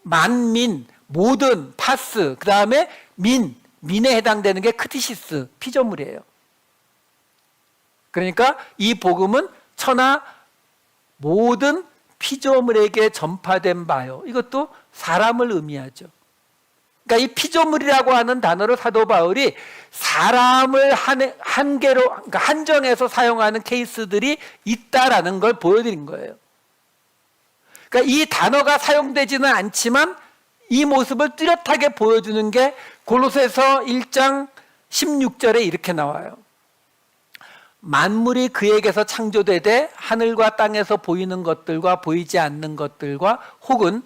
만민, 모든, 파스, 그 다음에 민에 해당되는 게 크티시스, 피조물이에요. 그러니까 이 복음은 천하 모든 피조물에게 전파된 바요. 이것도 사람을 의미하죠. 그러니까 이 피조물이라고 하는 단어를 사도 바울이 사람을 한계로, 그러니까 한정해서 사용하는 케이스들이 있다라는 걸 보여드린 거예요. 그러니까 이 단어가 사용되지는 않지만 이 모습을 뚜렷하게 보여주는 게 골로새서 1장 16절에 이렇게 나와요. 만물이 그에게서 창조되되 하늘과 땅에서 보이는 것들과 보이지 않는 것들과 혹은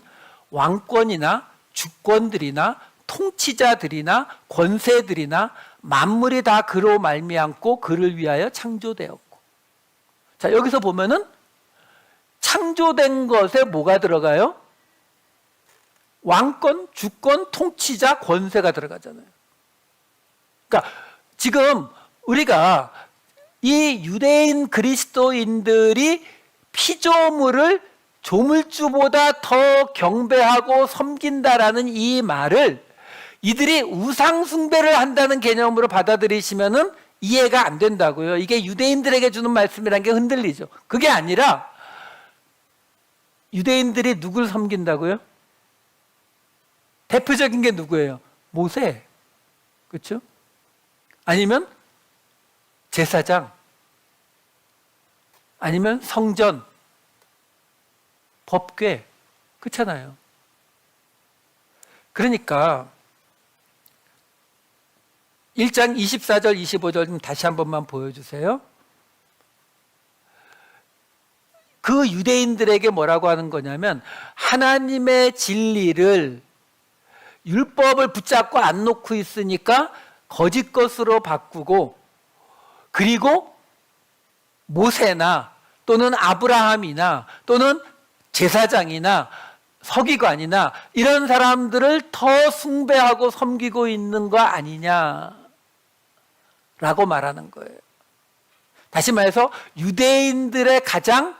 왕권이나 주권들이나 통치자들이나 권세들이나 만물이 다 그로 말미암고 그를 위하여 창조되었고. 자, 여기서 보면은 창조된 것에 뭐가 들어가요? 왕권, 주권, 통치자, 권세가 들어가잖아요. 그러니까 지금 우리가 이 유대인 그리스도인들이 피조물을 조물주보다 더 경배하고 섬긴다라는 이 말을 이들이 우상 숭배를 한다는 개념으로 받아들이시면은 이해가 안 된다고요. 이게 유대인들에게 주는 말씀이라는 게 흔들리죠. 그게 아니라 유대인들이 누굴 섬긴다고요? 대표적인 게 누구예요? 모세. 그렇죠? 아니면 제사장, 아니면 성전, 법궤, 그렇잖아요. 그러니까 1장 24절 25절 좀 다시 한 번만 보여주세요. 그 유대인들에게 뭐라고 하는 거냐면 하나님의 진리를 율법을 붙잡고 안 놓고 있으니까 거짓 것으로 바꾸고, 그리고 모세나 또는 아브라함이나 또는 제사장이나 서기관이나 이런 사람들을 더 숭배하고 섬기고 있는 거 아니냐라고 말하는 거예요. 다시 말해서 유대인들의 가장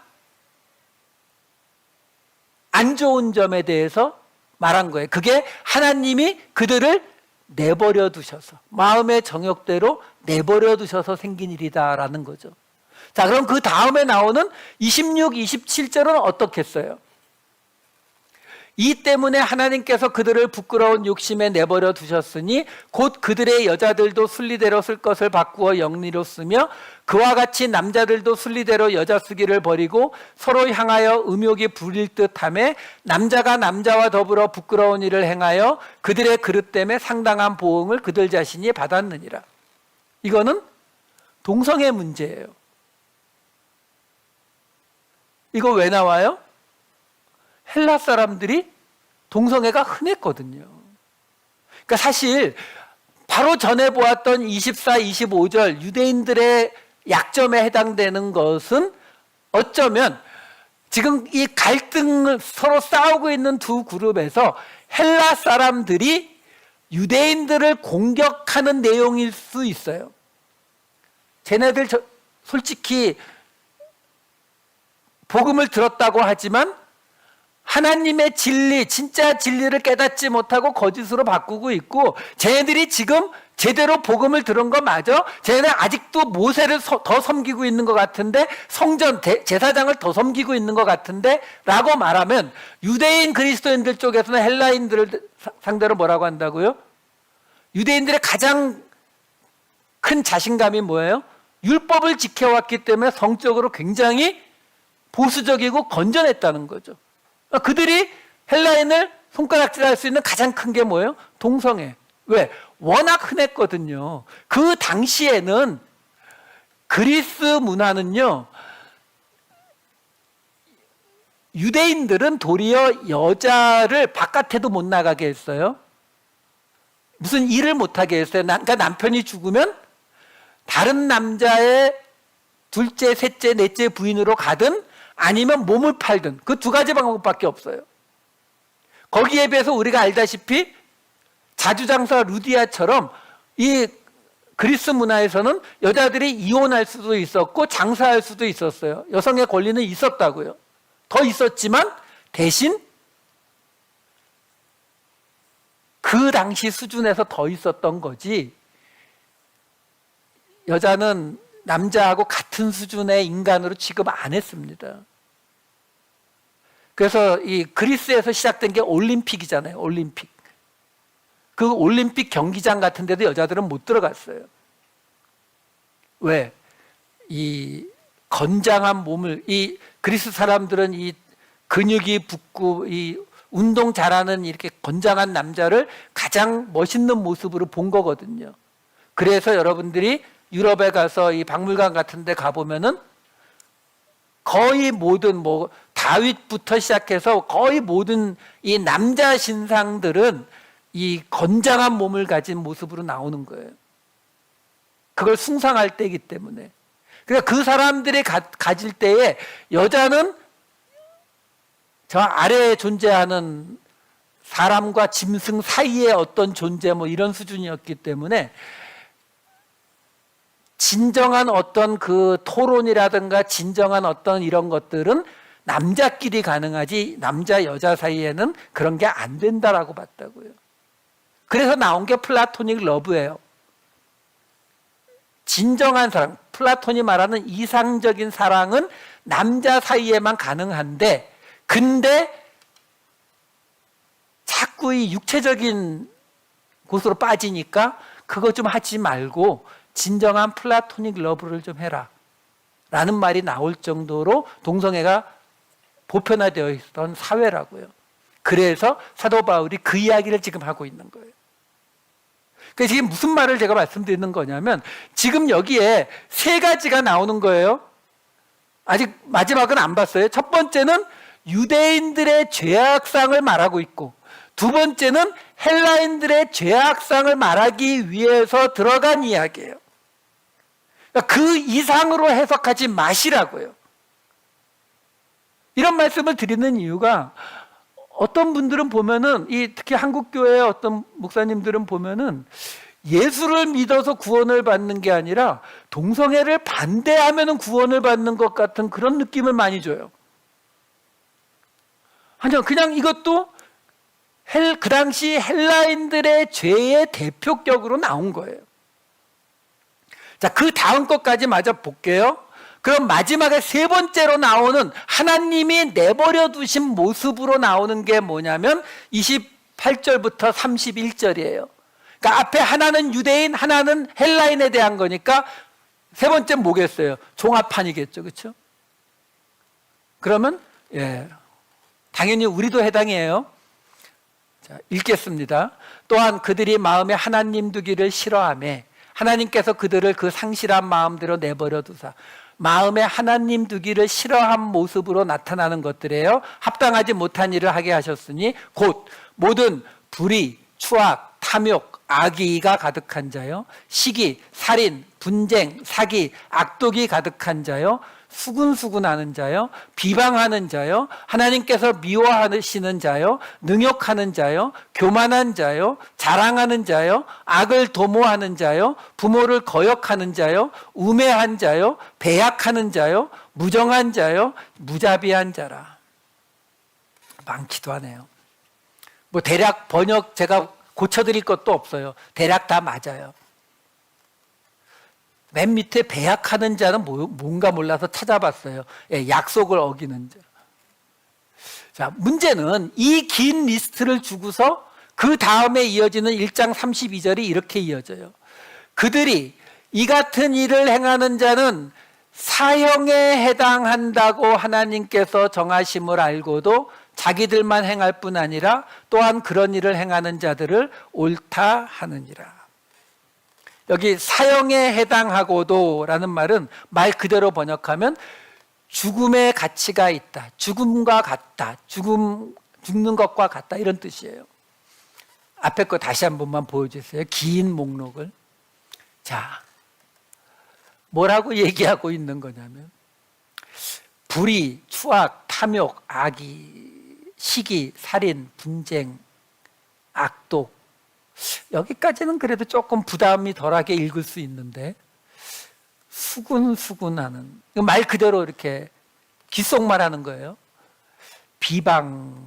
안 좋은 점에 대해서 말한 거예요. 그게 하나님이 그들을 내버려 두셔서, 마음의 정욕대로 내버려 두셔서 생긴 일이다라는 거죠. 자, 그럼 그 다음에 나오는 26, 27절은 어떻겠어요? 이 때문에 하나님께서 그들을 부끄러운 욕심에 내버려 두셨으니 곧 그들의 여자들도 순리대로 쓸 것을 바꾸어 영리로 쓰며 그와 같이 남자들도 순리대로 여자 쓰기를 버리고 서로 향하여 음욕이 부릴 듯하며 남자가 남자와 더불어 부끄러운 일을 행하여 그들의 그릇됨에 상당한 보응을 그들 자신이 받았느니라. 이거는 동성애 문제예요. 이거 왜 나와요? 헬라 사람들이 동성애가 흔했거든요. 그러니까 사실 바로 전에 보았던 24, 25절 유대인들의 약점에 해당되는 것은 어쩌면 지금 이 갈등을 서로 싸우고 있는 두 그룹에서 헬라 사람들이 유대인들을 공격하는 내용일 수 있어요. 쟤네들 솔직히 복음을 들었다고 하지만 하나님의 진리, 진짜 진리를 깨닫지 못하고 거짓으로 바꾸고 있고, 쟤네들이 지금 제대로 복음을 들은 거 맞아? 쟤네들 아직도 모세를 더 섬기고 있는 것 같은데, 성전, 제사장을 더 섬기고 있는 것 같은데 라고 말하면 유대인 그리스도인들 쪽에서는 헬라인들을 상대로 뭐라고 한다고요? 유대인들의 가장 큰 자신감이 뭐예요? 율법을 지켜왔기 때문에 성적으로 굉장히 보수적이고 건전했다는 거죠. 그들이 헬라인을 손가락질할 수 있는 가장 큰 게 뭐예요? 동성애. 왜? 워낙 흔했거든요. 그 당시에는 그리스 문화는요, 유대인들은 도리어 여자를 바깥에도 못 나가게 했어요. 무슨 일을 못하게 했어요. 그러니까 남편이 죽으면 다른 남자의 둘째, 셋째, 넷째 부인으로 가든 아니면 몸을 팔든 그 두 가지 방법밖에 없어요. 거기에 비해서 우리가 알다시피 자주장사 루디아처럼 이 그리스 문화에서는 여자들이 이혼할 수도 있었고 장사할 수도 있었어요. 여성의 권리는 있었다고요. 더 있었지만 대신 그 당시 수준에서 더 있었던 거지, 여자는 남자하고 같은 수준의 인간으로 취급 안 했습니다. 그래서 이 그리스에서 시작된 게 올림픽이잖아요. 올림픽. 그 올림픽 경기장 같은 데도 여자들은 못 들어갔어요. 왜? 이 건장한 몸을, 이 그리스 사람들은 이 근육이 붙고 이 운동 잘하는 이렇게 건장한 남자를 가장 멋있는 모습으로 본 거거든요. 그래서 여러분들이 유럽에 가서 이 박물관 같은 데 가보면은 거의 모든 뭐 다윗부터 시작해서 거의 모든 이 남자 신상들은 이 건장한 몸을 가진 모습으로 나오는 거예요. 그걸 숭상할 때이기 때문에. 그러니까 그 사람들이 가질 때에 여자는 저 아래에 존재하는 사람과 짐승 사이의 어떤 존재 뭐 이런 수준이었기 때문에 진정한 어떤 그 토론이라든가 진정한 어떤 이런 것들은 남자끼리 가능하지 남자 여자 사이에는 그런 게 안 된다라고 봤다고요. 그래서 나온 게 플라토닉 러브예요. 진정한 사랑, 플라톤이 말하는 이상적인 사랑은 남자 사이에만 가능한데, 근데 자꾸 이 육체적인 곳으로 빠지니까 그거 좀 하지 말고 진정한 플라토닉 러브를 좀 해라 라는 말이 나올 정도로 동성애가 보편화되어 있던 사회라고요. 그래서 사도 바울이 그 이야기를 지금 하고 있는 거예요. 그래서 지금 무슨 말을 제가 말씀드리는 거냐면, 지금 여기에 세 가지가 나오는 거예요. 아직 마지막은 안 봤어요. 첫 번째는 유대인들의 죄악상을 말하고 있고, 두 번째는 헬라인들의 죄악상을 말하기 위해서 들어간 이야기예요. 그러니까 그 이상으로 해석하지 마시라고요. 이런 말씀을 드리는 이유가, 어떤 분들은 보면은, 특히 한국교회의 어떤 목사님들은 보면은 예수를 믿어서 구원을 받는 게 아니라 동성애를 반대하면은 구원을 받는 것 같은 그런 느낌을 많이 줘요. 아니요, 그냥 이것도 그 당시 헬라인들의 죄의 대표격으로 나온 거예요. 자, 그 다음 것까지 마저 볼게요. 그럼 마지막에 세 번째로 나오는 하나님이 내버려 두신 모습으로 나오는 게 뭐냐면 28절부터 31절이에요. 그러니까 앞에 하나는 유대인, 하나는 헬라인에 대한 거니까 세 번째 뭐겠어요? 종합판이겠죠. 그렇죠? 그러면 당연히 우리도 해당이에요. 자, 읽겠습니다. 또한 그들이 마음에 하나님 두기를 싫어하며 하나님께서 그들을 그 상실한 마음대로 내버려 두사 마음에 하나님 두기를 싫어한 모습으로 나타나는 것들이에요. 합당하지 못한 일을 하게 하셨으니 곧 모든 불의, 추악, 탐욕, 악의가 가득한 자요, 시기, 살인, 분쟁, 사기, 악독이 가득한 자요, 수군수군하는 자요, 비방하는 자요, 하나님께서 미워하시는 자요, 능욕하는 자요, 교만한 자요, 자랑하는 자요, 악을 도모하는 자요, 부모를 거역하는 자요, 우매한 자요, 배약하는 자요, 무정한 자요, 무자비한 자라. 많기도 하네요. 뭐 대략 번역 제가 고쳐드릴 것도 없어요. 대략 다 맞아요. 맨 밑에 배약하는 자는 뭔가 몰라서 찾아봤어요. 약속을 어기는 자. 자, 문제는 이 긴 리스트를 주고서 그 다음에 이어지는 1장 32절이 이렇게 이어져요. 그들이 이 같은 일을 행하는 자는 사형에 해당한다고 하나님께서 정하심을 알고도 자기들만 행할 뿐 아니라 또한 그런 일을 행하는 자들을 옳다 하느니라. 여기 사형에 해당하고도 라는 말은 말 그대로 번역하면 죽음의 가치가 있다, 죽음과 같다, 죽는 것과 같다, 이런 뜻이에요. 앞에 거 다시 한 번만 보여주세요. 긴 목록을. 자, 뭐라고 얘기하고 있는 거냐면 불의, 추악, 탐욕, 악의, 시기, 살인, 분쟁, 악독. 여기까지는 그래도 조금 부담이 덜하게 읽을 수 있는데 수군수군하는, 말 그대로 이렇게 귓속말하는 거예요. 비방,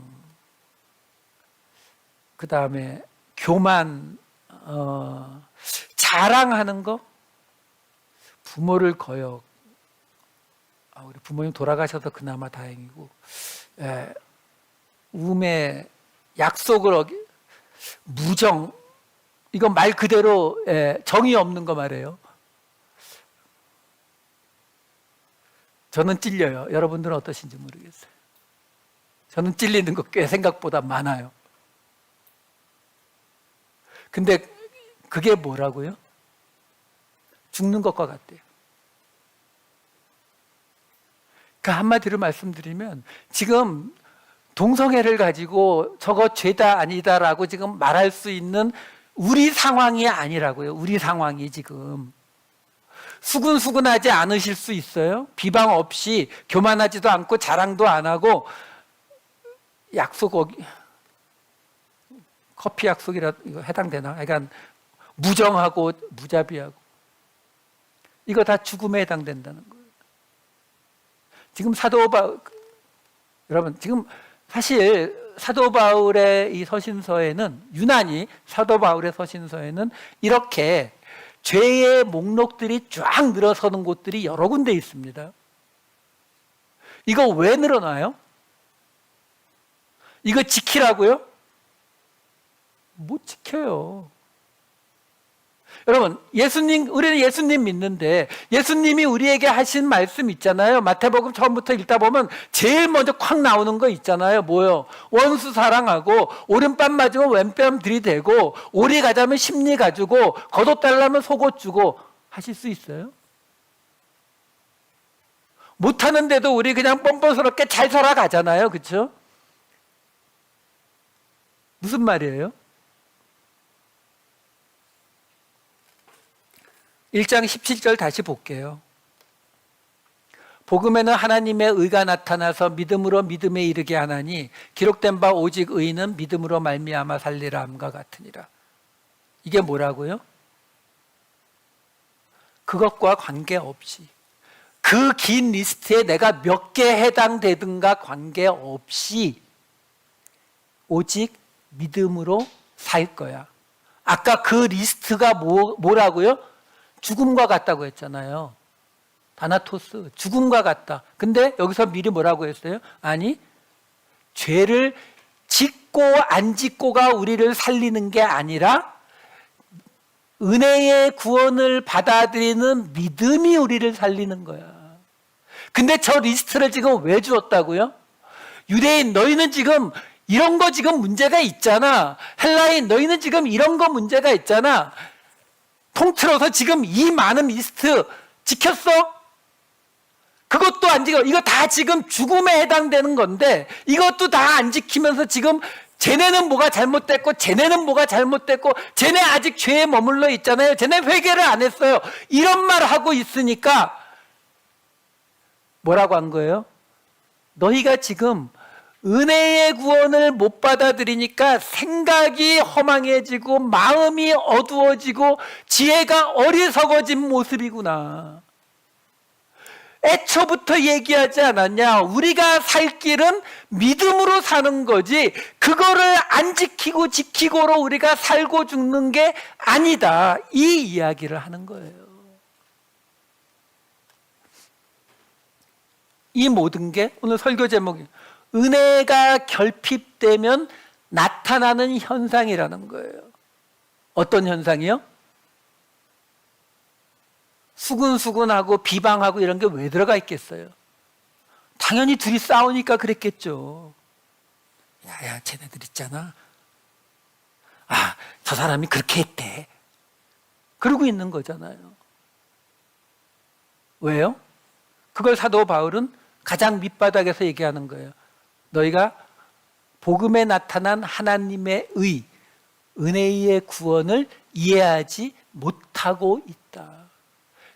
그 다음에 교만, 자랑하는 거, 부모를 거역. 우리 부모님 돌아가셔서 그나마 다행이고, 우매, 약속을 무정, 이건 말 그대로 정이 없는 거 말이에요. 저는 찔려요. 여러분들은 어떠신지 모르겠어요. 저는 찔리는 거 꽤 생각보다 많아요. 근데 그게 뭐라고요? 죽는 것과 같대요. 그 한마디로 말씀드리면 지금 동성애를 가지고 저거 죄다 아니다라고 지금 말할 수 있는 우리 상황이 아니라고요. 우리 상황이 지금 수근수근하지 않으실 수 있어요? 비방 없이 교만하지도 않고 자랑도 안 하고 약속 커피 약속이라 이거 해당되나? 그러니까 무정하고 무자비하고 이거 다 죽음에 해당된다는 거예요. 지금 사도 바울, 여러분 지금 사실 사도 바울의 이 서신서에는, 유난히 사도 바울의 서신서에는 이렇게 죄의 목록들이 쫙 늘어서는 곳들이 여러 군데 있습니다. 이거 왜 늘어나요? 이거 지키라고요? 못 지켜요. 여러분, 우리는 예수님 믿는데 예수님이 우리에게 하신 말씀 있잖아요. 마태복음 처음부터 읽다 보면 제일 먼저 콱 나오는 거 있잖아요. 뭐요? 원수 사랑하고 오른뺨 맞으면 왼뺨 들이대고 오리 가자면 심리 가지고 겉옷 달라면 속옷 주고 하실 수 있어요? 못하는데도 우리 그냥 뻔뻔스럽게 잘 살아가잖아요. 그렇죠? 무슨 말이에요? 1장 17절 다시 볼게요. 복음에는 하나님의 의가 나타나서 믿음으로 믿음에 이르게 하나니 기록된 바 오직 의인은 믿음으로 말미암아 살리라 함과 같으니라. 이게 뭐라고요? 그것과 관계없이, 그 긴 리스트에 내가 몇 개 해당되든가 관계없이 오직 믿음으로 살 거야. 아까 그 리스트가 뭐라고요? 죽음과 같다고 했잖아요. 다나토스, 죽음과 같다. 근데 여기서 미리 뭐라고 했어요? 아니, 죄를 짓고 안 짓고가 우리를 살리는 게 아니라 은혜의 구원을 받아들이는 믿음이 우리를 살리는 거야. 근데 저 리스트를 지금 왜 주었다고요? 유대인 너희는 지금 이런 거 지금 문제가 있잖아. 헬라인 너희는 지금 이런 거 문제가 있잖아. 통틀어서 지금 이 많은 리스트 지켰어? 그것도 안 지켜. 이거 다 지금 죽음에 해당되는 건데 이것도 다 안 지키면서 지금 쟤네는 뭐가 잘못됐고 쟤네는 뭐가 잘못됐고 쟤네 아직 죄에 머물러 있잖아요. 쟤네 회개를 안 했어요. 이런 말 하고 있으니까 뭐라고 한 거예요? 너희가 지금 은혜의 구원을 못 받아들이니까 생각이 허망해지고 마음이 어두워지고 지혜가 어리석어진 모습이구나. 애초부터 얘기하지 않았냐? 우리가 살 길은 믿음으로 사는 거지 그거를 안 지키고 지키고로 우리가 살고 죽는 게 아니다. 이 이야기를 하는 거예요. 이 모든 게 오늘 설교 제목이 은혜가 결핍되면 나타나는 현상이라는 거예요. 어떤 현상이요? 수근수근하고 비방하고 이런 게 왜 들어가 있겠어요? 당연히 둘이 싸우니까 그랬겠죠. 야야 쟤네들 있잖아. 아, 저 사람이 그렇게 했대. 그러고 있는 거잖아요. 왜요? 그걸 사도 바울은 가장 밑바닥에서 얘기하는 거예요. 너희가 복음에 나타난 하나님의 의, 은혜의 구원을 이해하지 못하고 있다.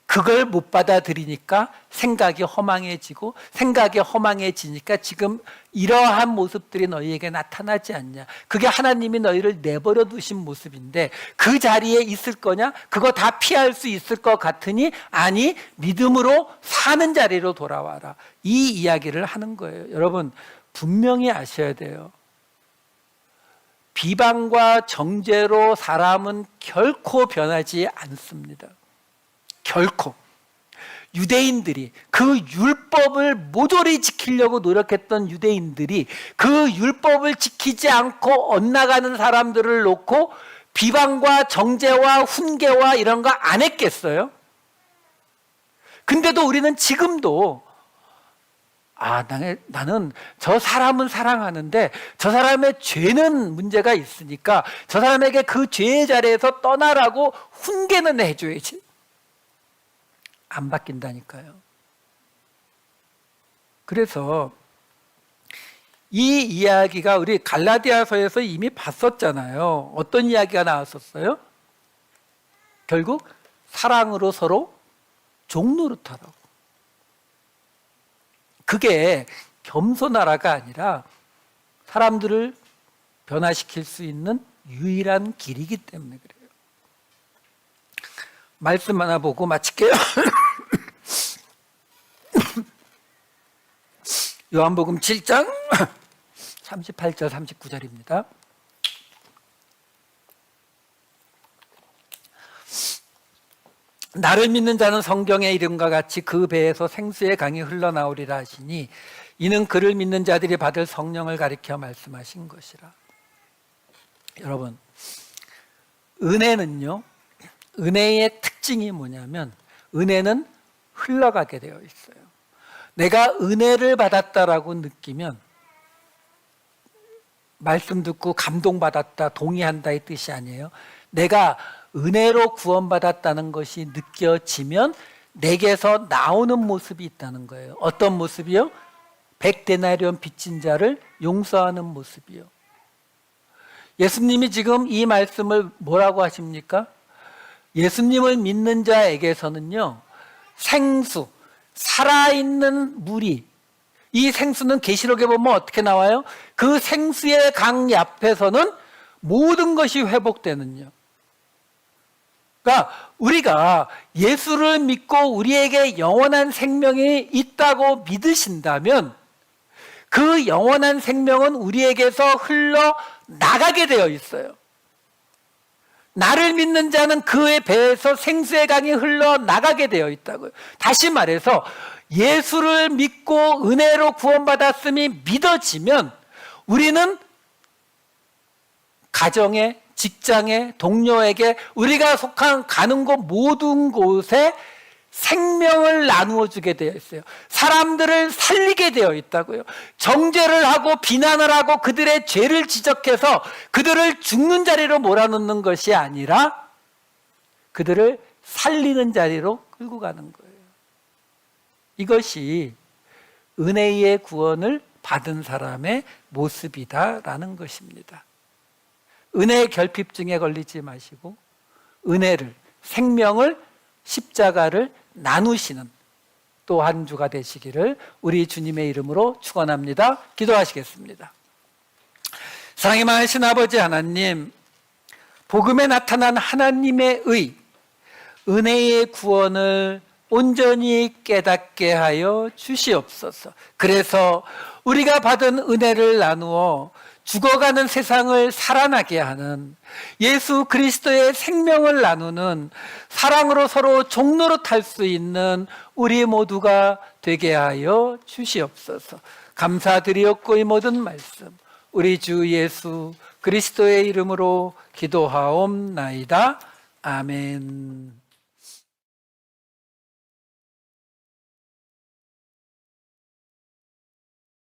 그걸 못 받아들이니까 생각이 허망해지고, 생각이 허망해지니까 지금 이러한 모습들이 너희에게 나타나지 않냐. 그게 하나님이 너희를 내버려 두신 모습인데 그 자리에 있을 거냐? 그거 다 피할 수 있을 것 같으니 아니, 믿음으로 사는 자리로 돌아와라. 이 이야기를 하는 거예요. 여러분, 분명히 아셔야 돼요. 비방과 정죄로 사람은 결코 변하지 않습니다. 결코. 유대인들이, 그 율법을 모조리 지키려고 노력했던 유대인들이 그 율법을 지키지 않고 엇나가는 사람들을 놓고 비방과 정죄와 훈계와 이런 거 안 했겠어요? 근데도 우리는 지금도 나는 저 사람은 사랑하는데 저 사람의 죄는 문제가 있으니까 저 사람에게 그 죄의 자리에서 떠나라고 훈계는 해줘야지. 안 바뀐다니까요. 그래서 이 이야기가 우리 갈라디아서에서 이미 봤었잖아요. 어떤 이야기가 나왔었어요? 결국 사랑으로 서로 종노릇하라고. 그게 겸손하라가 아니라 사람들을 변화시킬 수 있는 유일한 길이기 때문에 그래요. 말씀 하나 보고 마칠게요. 요한복음 7장 38절 39절입니다. 나를 믿는 자는 성경의 이름과 같이 그 배에서 생수의 강이 흘러나오리라 하시니 이는 그를 믿는 자들이 받을 성령을 가리켜 말씀하신 것이라. 여러분, 은혜는요, 은혜의 특징이 뭐냐면 은혜는 흘러가게 되어 있어요. 내가 은혜를 받았다라고 느끼면 말씀 듣고 감동받았다, 동의한다 이 뜻이 아니에요. 내가 은혜로 구원받았다는 것이 느껴지면 내게서 나오는 모습이 있다는 거예요. 어떤 모습이요? 100데나리온 빚진 자를 용서하는 모습이요. 예수님이 지금 이 말씀을 뭐라고 하십니까? 예수님을 믿는 자에게서는요, 생수, 살아있는 물이, 이 생수는 계시록에 보면 어떻게 나와요? 그 생수의 강 옆에서는 모든 것이 회복되는요. 그러니까 우리가 예수를 믿고 우리에게 영원한 생명이 있다고 믿으신다면 그 영원한 생명은 우리에게서 흘러나가게 되어 있어요. 나를 믿는 자는 그의 배에서 생수의 강이 흘러나가게 되어 있다고요. 다시 말해서 예수를 믿고 은혜로 구원받았음이 믿어지면 우리는 가정에, 직장에, 동료에게 우리가 속한 가는 곳 모든 곳에 생명을 나누어 주게 되어 있어요. 사람들을 살리게 되어 있다고요. 정죄를 하고 비난을 하고 그들의 죄를 지적해서 그들을 죽는 자리로 몰아넣는 것이 아니라 그들을 살리는 자리로 끌고 가는 거예요. 이것이 은혜의 구원을 받은 사람의 모습이다라는 것입니다. 은혜의 결핍증에 걸리지 마시고 은혜를, 생명을, 십자가를 나누시는 또 한 주가 되시기를 우리 주님의 이름으로 축원합니다. 기도하시겠습니다. 사랑이 많으신 아버지 하나님, 복음에 나타난 하나님의 의, 은혜의 구원을 온전히 깨닫게 하여 주시옵소서. 그래서 우리가 받은 은혜를 나누어 죽어가는 세상을 살아나게 하는 예수 그리스도의 생명을 나누는 사랑으로 서로 종노릇할 수 있는 우리 모두가 되게 하여 주시옵소서. 감사드리옵고 이 모든 말씀 우리 주 예수 그리스도의 이름으로 기도하옵나이다. 아멘.